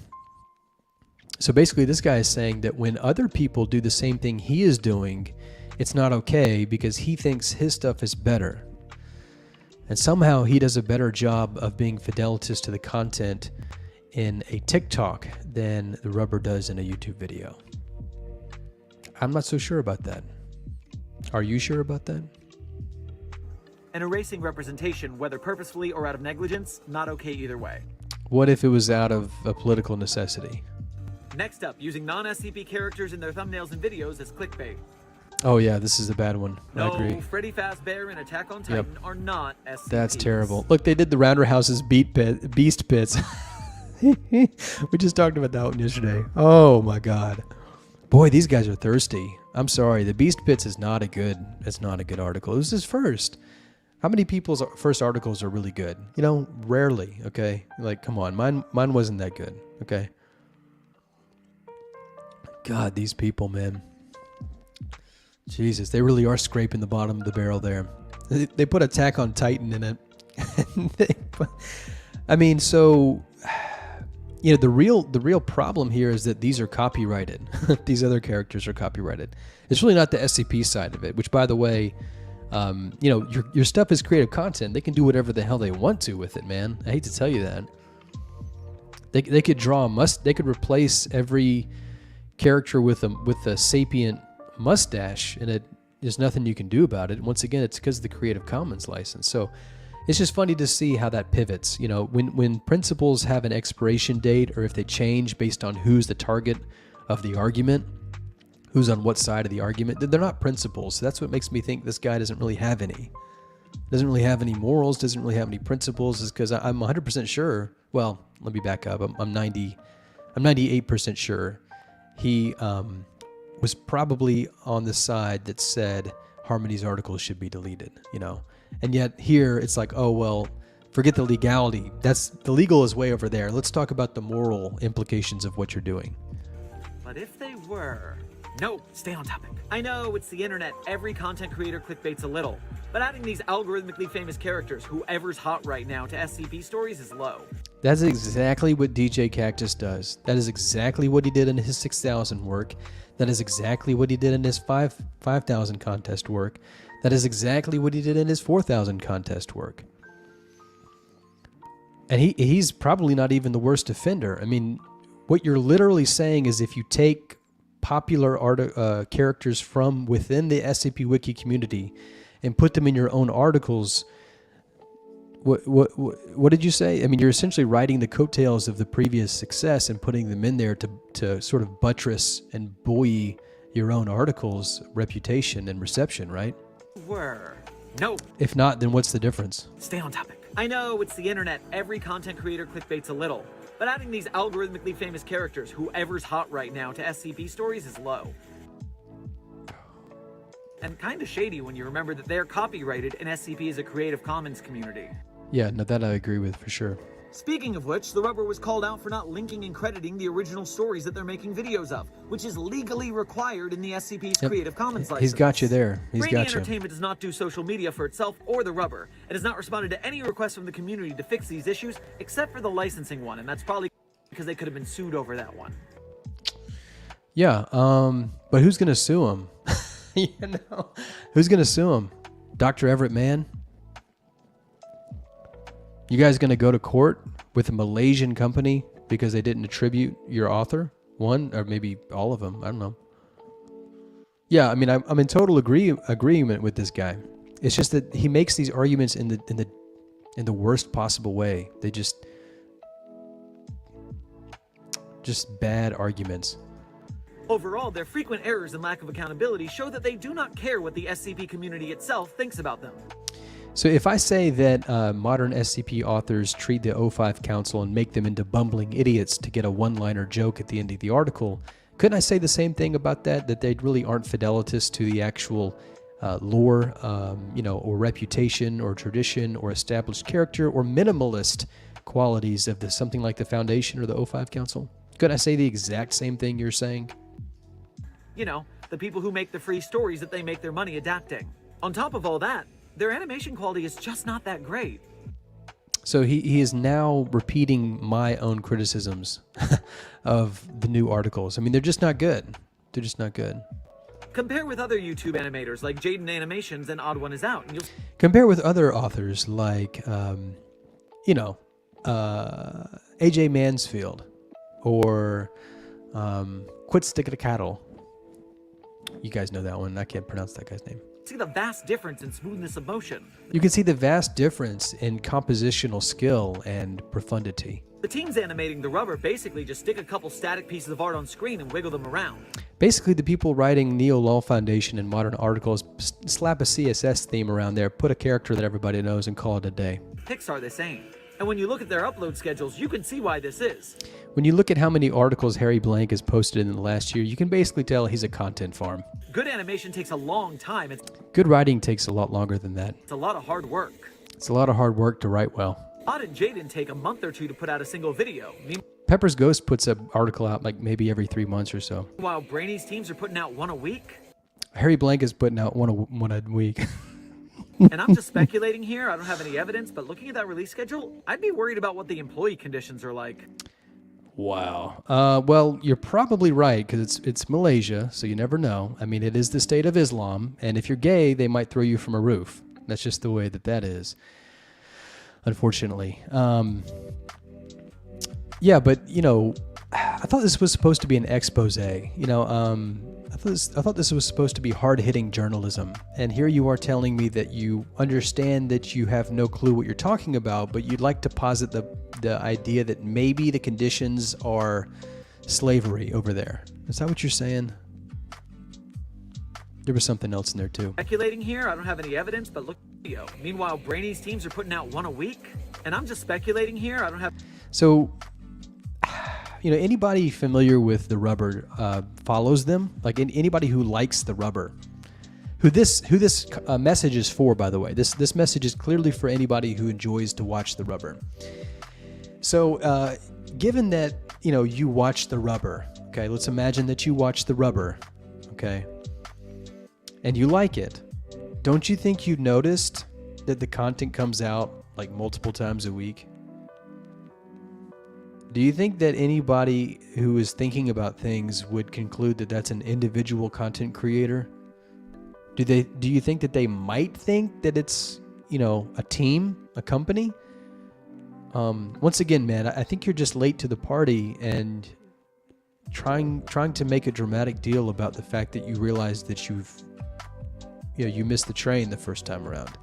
So basically, this guy is saying that when other people do the same thing he is doing, it's not okay because he thinks his stuff is better. And somehow he does a better job of being fidelitous to the content in a TikTok than the Rubber does in a YouTube video. I'm not so sure about that. Are you sure about that? And erasing representation, whether purposefully or out of negligence, not okay either way. What if it was out of a political necessity? Next up, using non-SCP characters in their thumbnails and videos as clickbait. Oh yeah, this is a bad one. I agree. No, Freddy Fazbear and Attack on Titan are not SCPs. That's terrible. Look, they did the Rounderhouse's Beast Pits. We just talked about that one yesterday. Oh my God. Boy, these guys are thirsty. I'm sorry. The Beast Pits is not a good article. It was his first. How many people's first articles are really good? You know, rarely, okay? Like, come on. Mine wasn't that good, okay? God, these people, man. Jesus, they really are scraping the bottom of the barrel there. They put Attack on Titan in it. I mean, so, you know, the real problem here is that these are copyrighted. These other characters are copyrighted. It's really not the SCP side of it, which, by the way, you know, your stuff is creative content. They can do whatever the hell they want to with it, man. I hate to tell you that. They could they could replace every character with a sapient mustache, and there's nothing you can do about it. Once again, it's because of the Creative Commons license. So it's just funny to see how that pivots. You know, when principles have an expiration date, or if they change based on who's the target of the argument, who's on what side of the argument, they're not principles. So that's what makes me think this guy doesn't really have any. Doesn't really have any morals, doesn't really have any principles, is because I'm 100% sure. Well, let me back up. I'm 98% sure he was probably on the side that said Harmony's articles should be deleted, you know. And yet here it's like, oh, well, forget the legality. The legal is way over there. Let's talk about the moral implications of what you're doing. But if they were... No, stay on topic. I know, it's the internet. Every content creator clickbaits a little. But adding these algorithmically famous characters, whoever's hot right now, to SCP stories is low. That's exactly what DJ Cactus does. That is exactly what he did in his 6,000 work. That is exactly what he did in his 5,000 contest work. That is exactly what he did in his 4,000 contest work. And he's probably not even the worst offender. I mean, what you're literally saying is if you take popular characters from within the SCP Wiki community and put them in your own articles, what did you say? I mean, you're essentially riding the coattails of the previous success and putting them in there to sort of buttress and buoy your own article's reputation and reception, right? No. If not, then what's the difference? Stay on topic. I know it's the internet. Every content creator clickbaits a little. But adding these algorithmically famous characters, whoever's hot right now, to SCP stories is low. And kinda shady when you remember that they're copyrighted and SCP is a Creative Commons community. Yeah, no, that I agree with for sure. Speaking of which, TheRubber was called out for not linking and crediting the original stories that they're making videos of, which is legally required in the SCP's Creative Commons license. He's got you there. He's Brainy got you. Entertainment does not do social media for itself or TheRubber. It has not responded to any requests from the community to fix these issues, except for the licensing one, and that's probably because they could have been sued over that one. Yeah, but who's going to sue him? Who's going to sue him? Dr. Everett Mann? You guys going to go to court with a Malaysian company because they didn't attribute your author? One, or maybe all of them. I don't know. Yeah, I mean, I'm in total agreement with this guy. It's just that he makes these arguments in the worst possible way. They just bad arguments. Overall, their frequent errors and lack of accountability show that they do not care what the SCP community itself thinks about them. So if I say that modern SCP authors treat the O5 Council and make them into bumbling idiots to get a one-liner joke at the end of the article, couldn't I say the same thing about that they really aren't fidelitous to the actual lore, or reputation or tradition or established character or minimalist qualities of something like the Foundation or the O5 Council? Couldn't I say the exact same thing you're saying? You know, the people who make the free stories that they make their money adapting. On top of all that, their animation quality is just not that great. So he is now repeating my own criticisms of the new articles. I mean, they're just not good. They're just not good. Compare with other YouTube animators like Jaden Animations and Odd One Is Out, and you'll compare with other authors like, A.J. Mansfield or Quit Sticking to Cattle. You guys know that one. I can't pronounce that guy's name. see the vast difference in smoothness of motion. You can see the vast difference in compositional skill and profundity. The teams animating TheRubber basically just stick a couple static pieces of art on screen and wiggle them around. Basically, the people writing Neo-Law Foundation and modern articles slap a CSS theme around there, put a character that everybody knows, and call it a day. Pixar the same. And when you look at their upload schedules, you can see why this is. When you look at how many articles Harry Blank has posted in the last year, you can basically tell he's a content farm. Good animation takes a long time. Good writing takes a lot longer than that. It's a lot of hard work. It's a lot of hard work to write well. Odd and Jaden take a month or two to put out a single video. Pepper's Ghost puts an article out like maybe every 3 months or so. While Brainy's teams are putting out one a week. Harry Blank is putting out one a week. And I'm just speculating here. I don't have any evidence, but looking at that release schedule, I'd be worried about what the employee conditions are like. Wow. Well, you're probably right, because it's Malaysia, so you never know. I mean, it is the state of Islam, and if you're gay, they might throw you from a roof. That's just the way that is, unfortunately. Yeah, but, you know, I thought this was supposed to be an expose. You know, I thought this was supposed to be hard-hitting journalism, and here you are telling me that you understand that you have no clue what you're talking about, but you'd like to posit the idea that maybe the conditions are slavery over there. Is that what you're saying? There was something else in there too. Speculating here, I don't have any evidence, but look at the video. Meanwhile, Brainy's teams are putting out one a week, and I'm just speculating here. I don't have... So, you know, anybody familiar with TheRubber follows them. Like anybody who likes TheRubber, who this message is for, by the way. This message is clearly for anybody who enjoys to watch TheRubber. So, given that you watch TheRubber, okay, let's imagine that you watch TheRubber, okay, and you like it. Don't you think you noticed that the content comes out like multiple times a week? Do you think that anybody who is thinking about things would conclude that that's an individual content creator? Do you think that they might think that it's, a team, a company? Once again, man, I think you're just late to the party and trying to make a dramatic deal about the fact that you realize that you missed the train the first time around.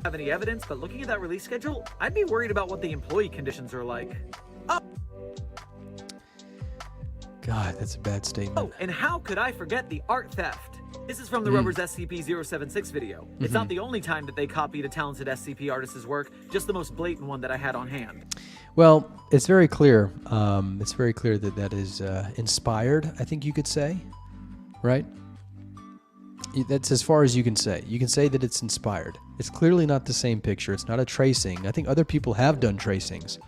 Have any evidence, but looking at that release schedule, I'd be worried about what the employee conditions are like. Oh, God, that's a bad statement. and how could I forget the art theft? This is from TheRubber's SCP-076 video. It's not the only time that they copied a talented SCP artist's work, just the most blatant one that I had on hand. Well, it's very clear. It's very clear that is inspired, I think you could say, right? That's as far as you can say. You can say that it's inspired. It's clearly not the same picture. It's not a tracing. I think other people have done tracings.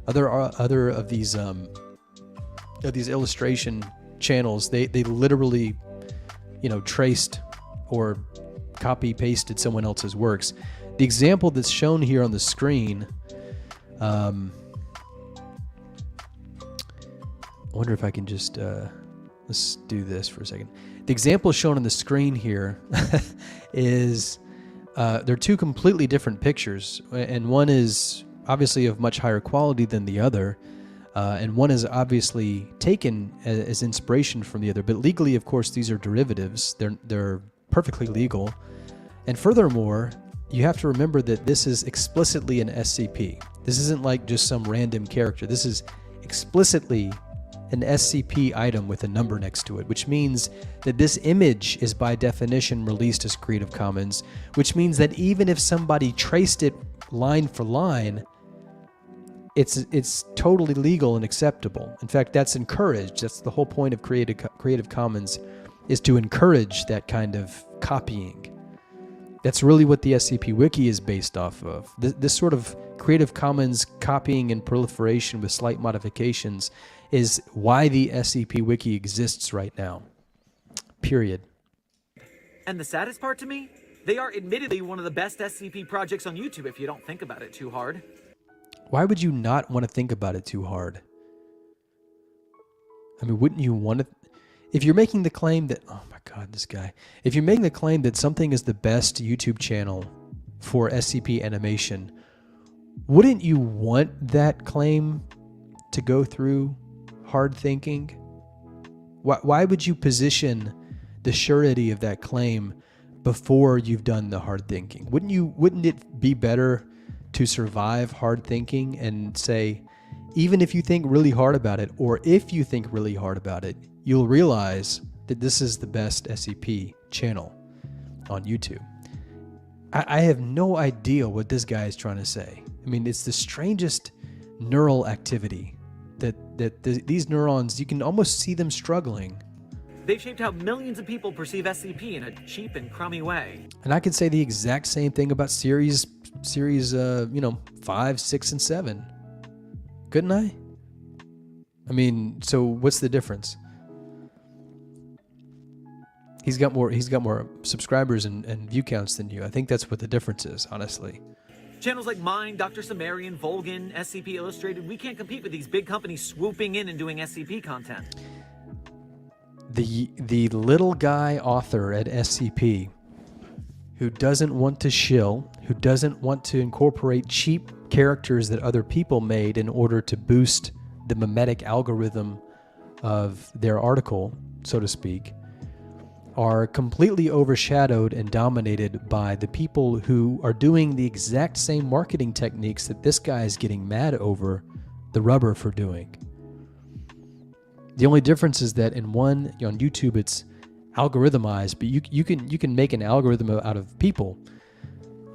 Other of these illustration channels, they literally, traced or copy pasted someone else's works. The example that's shown here on the screen, I wonder if I can just let's do this for a second. The example shown on the screen here is they're two completely different pictures, and one is obviously of much higher quality than the other, and one is obviously taken as inspiration from the other. But legally, of course, these are derivatives. They're perfectly legal, and furthermore, you have to remember that this is explicitly an SCP. This isn't like just some random character. This is explicitly an SCP item with a number next to it, which means that this image is by definition released as Creative Commons, which means that even if somebody traced it line for line, it's totally legal and acceptable. In fact, that's encouraged. That's the whole point of Creative Commons, is to encourage that kind of copying. That's really what the SCP Wiki is based off of. This sort of Creative Commons copying and proliferation with slight modifications is why the SCP Wiki exists right now. Period. And the saddest part to me? They are admittedly one of the best SCP projects on YouTube if you don't think about it too hard. Why would you not want to think about it too hard? I mean, wouldn't you want to... If you're making the claim that... Oh my God, this guy. If you're making the claim that something is the best YouTube channel for SCP animation, wouldn't you want that claim to go through hard thinking? Why would you position the surety of that claim before you've done the hard thinking? Wouldn't it be better to survive hard thinking and say, even if you think really hard about it, or if you think really hard about it, you'll realize that this is the best SCP channel on YouTube? I have no idea what this guy is trying to say. I mean, it's the strangest neural activity that these neurons, you can almost see them struggling. They've shaped how millions of people perceive SCP in a cheap and crummy way. And I could say the exact same thing about series 5, 6, and 7. Couldn't I? I mean, so what's the difference? He's got more subscribers and view counts than you. I think that's what the difference is, honestly. Channels like mine, Dr. Sumerian, Volgan, SCP Illustrated, we can't compete with these big companies swooping in and doing SCP content. The little guy author at SCP who doesn't want to shill, who doesn't want to incorporate cheap characters that other people made in order to boost the mimetic algorithm of their article, so to speak, are completely overshadowed and dominated by the people who are doing the exact same marketing techniques that this guy is getting mad over TheRubber for doing. The only difference is that in one, on YouTube, it's algorithmized, but you can make an algorithm out of people.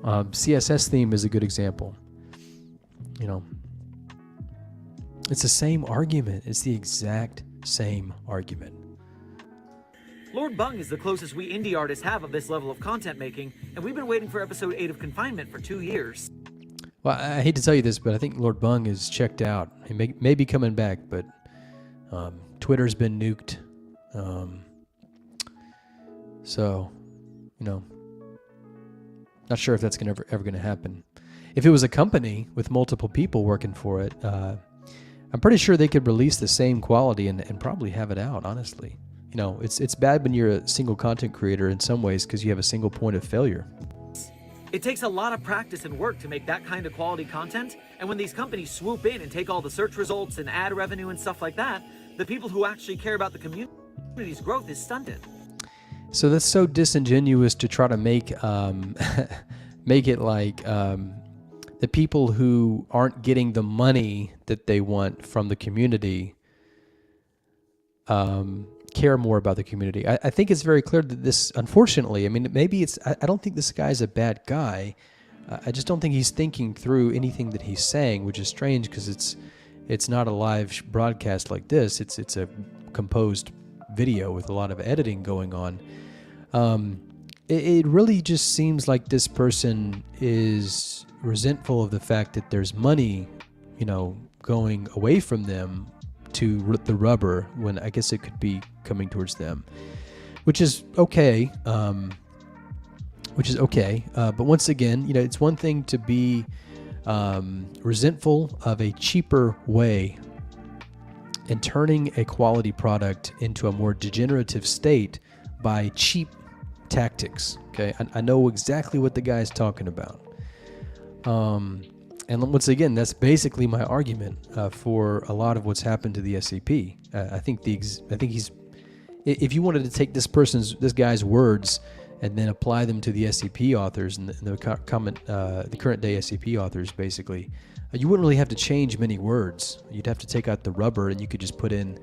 CSS theme is a good example. It's the same argument. It's the exact same argument. Lord Bung is the closest we indie artists have of this level of content making, and we've been waiting for episode 8 of Confinement for 2 years. Well, I hate to tell you this, but I think Lord Bung is checked out. He may be coming back, but Twitter's been nuked. So, not sure if that's ever going to happen. If it was a company with multiple people working for it, I'm pretty sure they could release the same quality and probably have it out, honestly. You know, it's bad when you're a single content creator in some ways because you have a single point of failure. It takes a lot of practice and work to make that kind of quality content, and when these companies swoop in and take all the search results and ad revenue and stuff like that, the people who actually care about the community's growth is stunted. So that's so disingenuous to try to make make it like the people who aren't getting the money that they want from the community care more about the community. I think it's very clear that this, unfortunately, I mean, maybe it's, I don't think this guy's a bad guy. I just don't think he's thinking through anything that he's saying, which is strange because it's not a live broadcast like this. It's a composed video with a lot of editing going on. It really just seems like this person is resentful of the fact that there's money, you know, going away from them to TheRubber when I guess it could be coming towards them, which is okay. But once again, you know, it's one thing to be resentful of a cheaper way and turning a quality product into a more degenerative state by cheap tactics. Okay, I know exactly what the guy's talking about. And once again, that's basically my argument for a lot of what's happened to the SCP. I think he's, if you wanted to take this guy's words and then apply them to the SCP authors and the current day SCP authors, basically, you wouldn't really have to change many words. You'd have to take out TheRubber, and you could just put in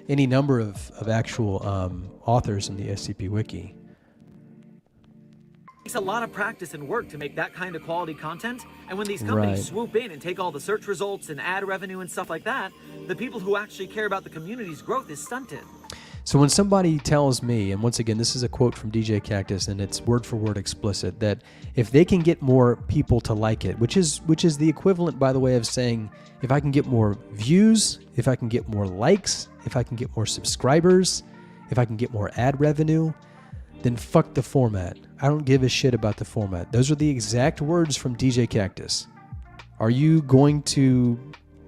any number of actual authors in the SCP Wiki. It takes a lot of practice and work to make that kind of quality content, and when these companies swoop in and take all the search results and ad revenue and stuff like that, the people who actually care about the community's growth is stunted. So when somebody tells me, and once again, this is a quote from DJ Cactus, and it's word for word explicit, that if they can get more people to like it, which is the equivalent, by the way, of saying, if I can get more views, if I can get more likes, if I can get more subscribers, if I can get more ad revenue, then fuck the format. I don't give a shit about the format. Those are the exact words from DJ Cactus. Are you going to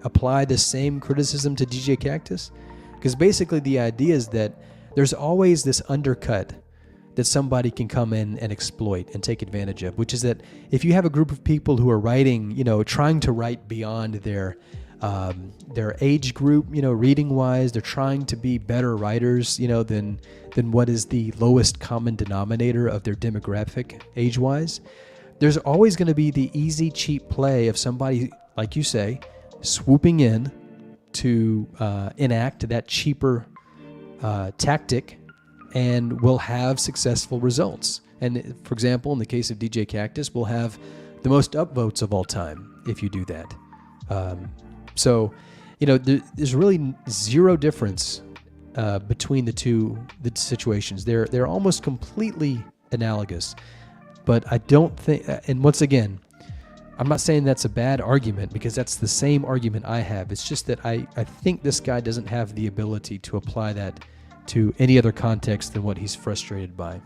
apply the same criticism to DJ Cactus? Because basically the idea is that there's always this undercut that somebody can come in and exploit and take advantage of, which is that if you have a group of people who are writing, you know, trying to write beyond their age group, you know, reading wise, they're trying to be better writers, you know, than what is the lowest common denominator of their demographic age wise. There's always going to be the easy, cheap play of somebody, like you say, swooping in to enact that cheaper tactic and will have successful results. And for example, in the case of DJ Cactus, we'll have the most upvotes of all time if you do that. So, you know, there's really zero difference between the situations. They're almost completely analogous. But I don't think, and once again, I'm not saying that's a bad argument because that's the same argument I have. It's just that I think this guy doesn't have the ability to apply that to any other context than what he's frustrated by.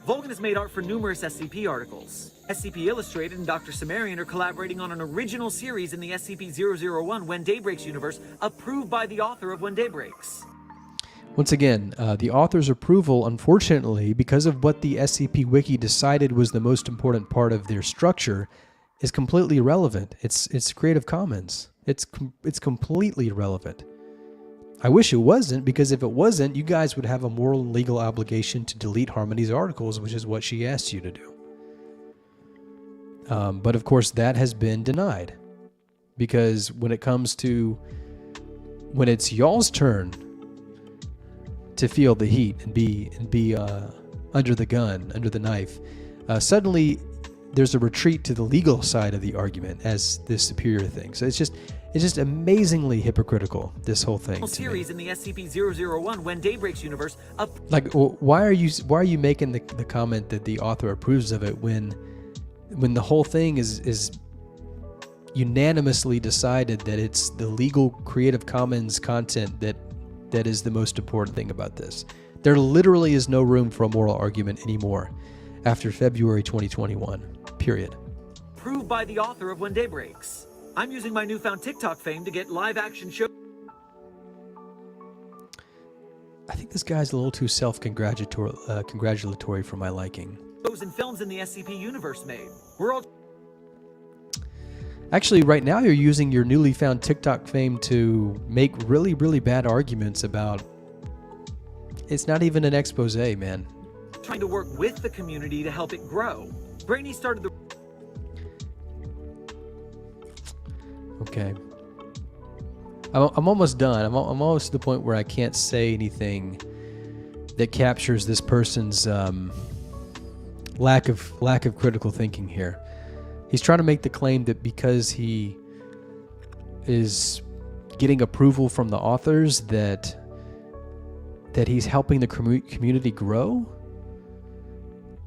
Vulcan has made art for numerous SCP articles. SCP Illustrated and Dr. Sumerian are collaborating on an original series in the SCP-001 When Day Breaks universe, approved by the author of When Day Breaks. Once again, the author's approval, unfortunately, because of what the SCP Wiki decided was the most important part of their structure, is completely irrelevant. It's Creative Commons. It's completely irrelevant. I wish it wasn't, because if it wasn't, you guys would have a moral and legal obligation to delete Harmony's articles, which is what she asked you to do. But of course, that has been denied, because when it's y'all's turn to feel the heat and be under the gun, under the knife, suddenly there's a retreat to the legal side of the argument as the superior thing. So it's just amazingly hypocritical, this whole thing. Series in the SCP-001 When Day Breaks universe. Like, why are you making the comment that the author approves of it when the whole thing is unanimously decided that it's the legal Creative Commons content that is the most important thing about this? There literally is no room for a moral argument anymore after February 2021. Period. Approved by the author of When Day Breaks. I'm using my newfound TikTok fame to get live action shows. I think this guy's a little too self-congratulatory for my liking. And films in the SCP universe made. We're all Actually, right now you're using your newly found TikTok fame to make really, really bad arguments about... It's not even an expose, man. trying to work with the community to help it grow. Brainy started the... Okay. I'm almost done. I'm almost to the point where I can't say anything that captures this person's lack of critical thinking here. He's trying to make the claim that because he is getting approval from the authors that he's helping the community grow.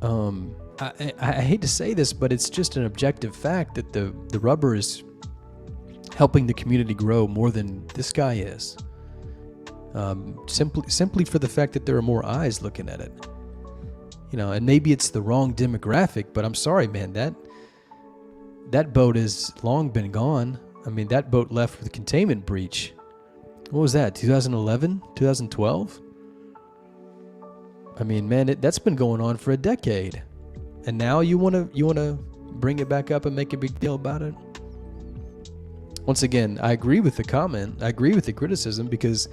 I hate to say this, but it's just an objective fact that the rubber is helping the community grow more than this guy is. Simply for the fact that there are more eyes looking at it. You know, and maybe it's the wrong demographic, but I'm sorry, man, that boat has long been gone. I mean, that boat left with a containment breach. What was that, 2011? 2012? I mean, man, that's been going on for a decade. And now you wanna bring it back up and make a big deal about it? Once again, I agree with the comment. I agree with the criticism because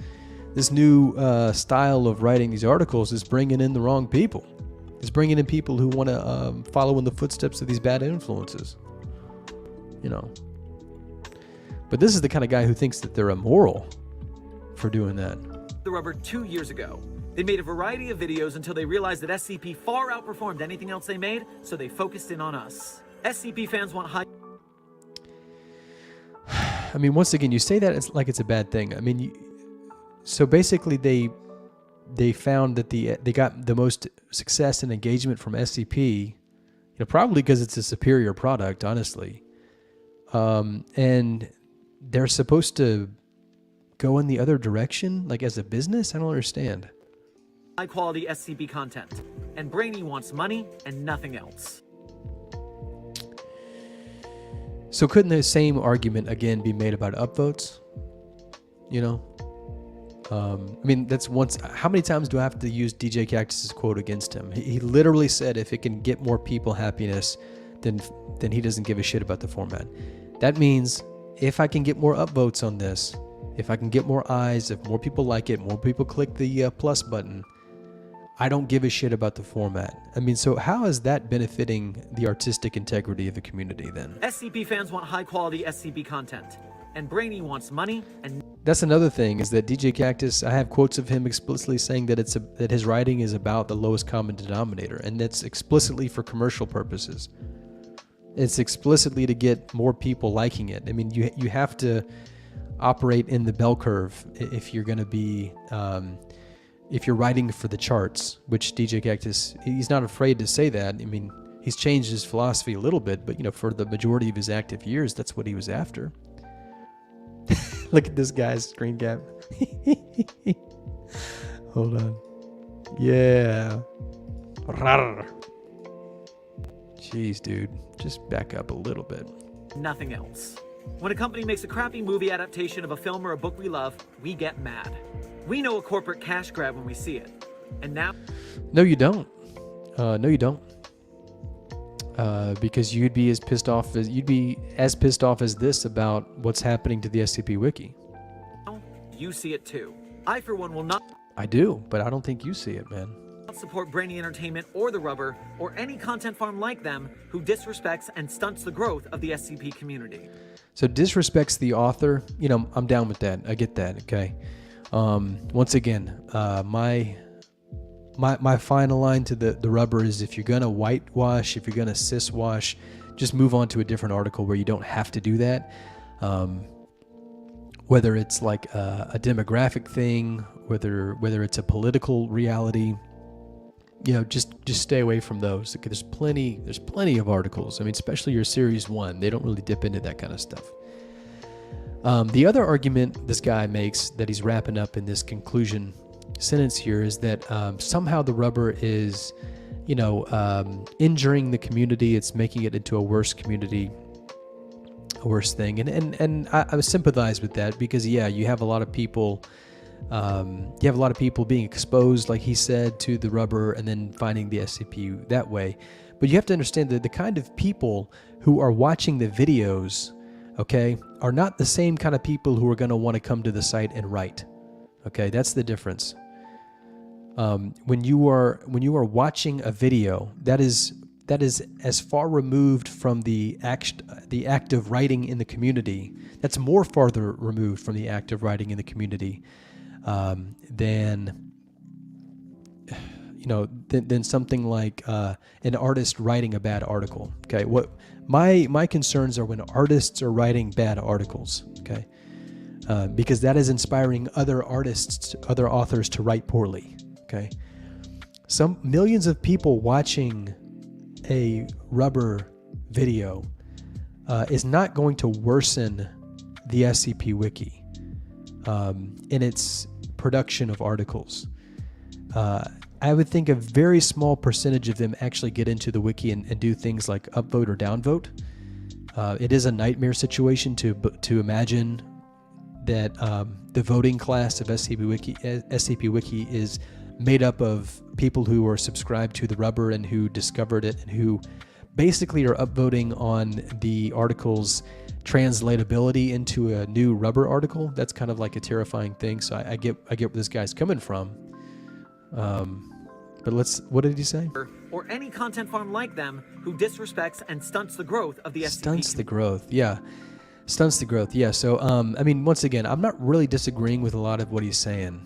this new style of writing these articles is bringing in the wrong people. It's bringing in people who want to follow in the footsteps of these bad influences. You know. But this is the kind of guy who thinks that they're immoral for doing that. TheRubber 2 years ago. They made a variety of videos until they realized that SCP far outperformed anything else they made, so they focused in on us. SCP fans want high... I mean, once again, you say that it's like it's a bad thing. I mean, so basically they found that they got the most success and engagement from SCP, you know, probably because it's a superior product, honestly. And they're supposed to go in the other direction, like as a business? I don't understand. High quality SCP content. And Brainy wants money and nothing else. So couldn't the same argument again be made about upvotes? You know? I mean, that's once... How many times do I have to use DJ Cactus's quote against him? He literally said if it can get more people happiness, then he doesn't give a shit about the format. That means if I can get more upvotes on this, if I can get more eyes, if more people like it, more people click the plus button, I don't give a shit about the format. I mean, so how is that benefiting the artistic integrity of the community then? SCP fans want high quality SCP content. And Brainy wants money and... That's another thing, is that DJ Cactus, I have quotes of him explicitly saying that that his writing is about the lowest common denominator, and that's explicitly for commercial purposes. It's explicitly to get more people liking it. I mean, you have to operate in the bell curve if you're going to be... if you're writing for the charts, which DJ Cactus, he's not afraid to say that. I mean, he's changed his philosophy a little bit, but, you know, for the majority of his active years, that's what he was after. Look at this guy's screen cap. Hold on. Yeah. Jeez, dude. Just back up a little bit. Nothing else. When a company makes a crappy movie adaptation of a film or a book we love, we get mad. We know a corporate cash grab when we see it. And now... No, you don't. No, you don't. Because you'd be as pissed off as this about what's happening to the SCP Wiki. You see it too. I, for one, will not... I do, but I don't think you see it, man. ...support Brainy Entertainment or TheRubber or any content farm like them who disrespects and stunts the growth of the SCP community. So disrespects the author, you know, I'm down with that. I get that, okay? Once again, my final line to the rubber is if you're gonna whitewash, if you're gonna ciswash, just move on to a different article where you don't have to do that. Whether it's like a demographic thing, whether it's a political reality, you know, just stay away from those. Okay, there's plenty of articles. I mean, especially your series 1, they don't really dip into that kind of stuff. The other argument this guy makes that he's wrapping up in this conclusion sentence here is that somehow the rubber is, you know, injuring the community. It's making it into a worse community. worst thing. And I sympathize with that because, yeah, you have a lot of people. You have a lot of people being exposed, like he said, to the rubber and then finding the SCP that way. But you have to understand that the kind of people who are watching the videos, okay, are not the same kind of people who are going to want to come to the site and write. Okay, that's the difference. When you are watching a video, that is as far removed from the act of writing in the community. That's more farther removed from the act of writing in the community than something like an artist writing a bad article. Okay, what my concerns are when artists are writing bad articles. Okay, because that is inspiring other authors to write poorly. Okay, some millions of people watching a rubber video is not going to worsen the SCP Wiki in its production of articles. I would think a very small percentage of them actually get into the wiki and do things like upvote or downvote. It is a nightmare situation to imagine that the voting class of SCP Wiki is made up of people who are subscribed to the rubber and who discovered it and who basically are upvoting on the article's translatability into a new rubber article. That's kind of like a terrifying thing. So I get where this guy's coming from. But what did he say? Or any content farm like them who disrespects and stunts the growth of the SCP. Stunts the growth, yeah. Stunts the growth, yeah. So, I mean, once again, I'm not really disagreeing with a lot of what he's saying.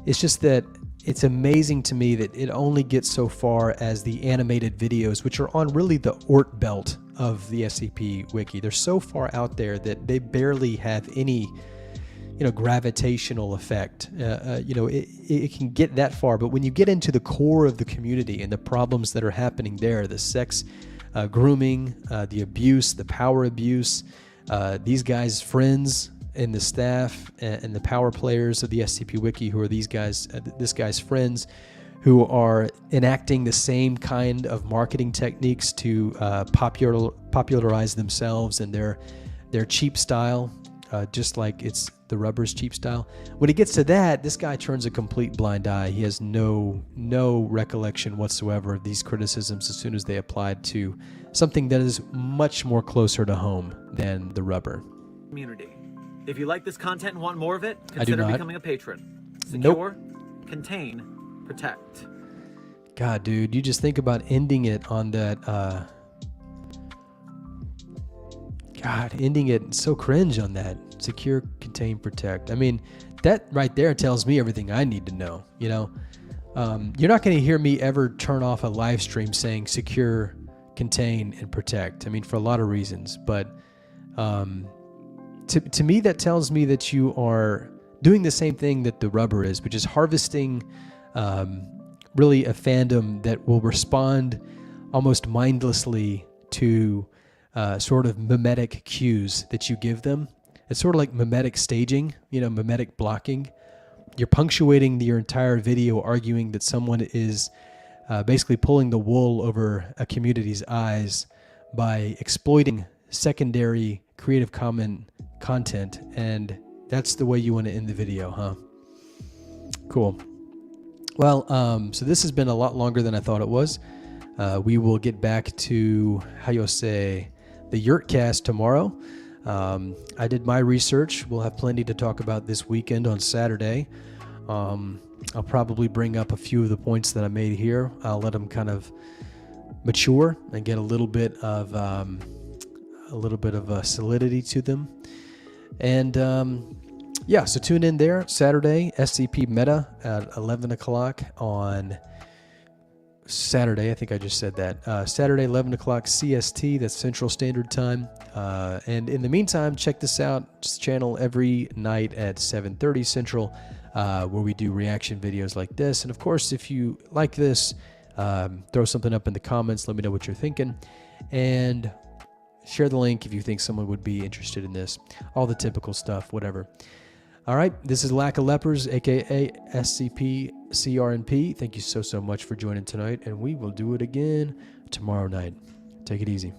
It's just that it's amazing to me that it only gets so far as the animated videos, which are on really the Oort belt of the SCP Wiki. They're so far out there that they barely have any, gravitational effect. It can get that far, but when you get into the core of the community and the problems that are happening there, the sex grooming, the abuse, the power abuse, these guys' friends and the staff and the power players of the SCP Wiki, who are this guy's friends, who are enacting the same kind of marketing techniques to popularize themselves and their cheap style, just like it's the rubber's cheap style. When it gets to that, this guy turns a complete blind eye. He has no recollection whatsoever of these criticisms as soon as they applied to something that is much more closer to home than the rubber. Community. If you like this content and want more of it, I do consider not. becoming a patron. Secure, contain, protect. God, dude, you just think about ending it on that. Ending it so cringe on that. Secure, contain, protect. I mean, that right there tells me everything I need to know. You're not going to hear me ever turn off a live stream saying secure, contain, and protect. I mean, for a lot of reasons, but to me, that tells me that you are doing the same thing that the rubber is, which is harvesting really a fandom that will respond almost mindlessly to sort of mimetic cues that you give them. It's sort of like mimetic staging, mimetic blocking. You're punctuating your entire video arguing that someone is basically pulling the wool over a community's eyes by exploiting secondary Creative Commons content, and that's the way you want to end the video, huh? Cool. Well, so this has been a lot longer than I thought it was. We will get back to, the Yurtcast tomorrow. I did my research. We'll have plenty to talk about this weekend on Saturday. I'll probably bring up a few of the points that I made here. I'll let them kind of mature and get a little bit of solidity to them. And so tune in there Saturday, SCP Meta at 11 o'clock on Saturday. I think I just said that. Saturday, 11 o'clock CST, that's Central Standard Time. And in the meantime, check this out. This channel every night at 7:30 Central, where we do reaction videos like this. And of course, if you like this, throw something up in the comments. Let me know what you're thinking. And share the link if you think someone would be interested in this. All the typical stuff, whatever. All right, this is Lack of Lepers, a.k.a. SCPCRNP. Thank you so much for joining tonight, and we will do it again tomorrow night. Take it easy.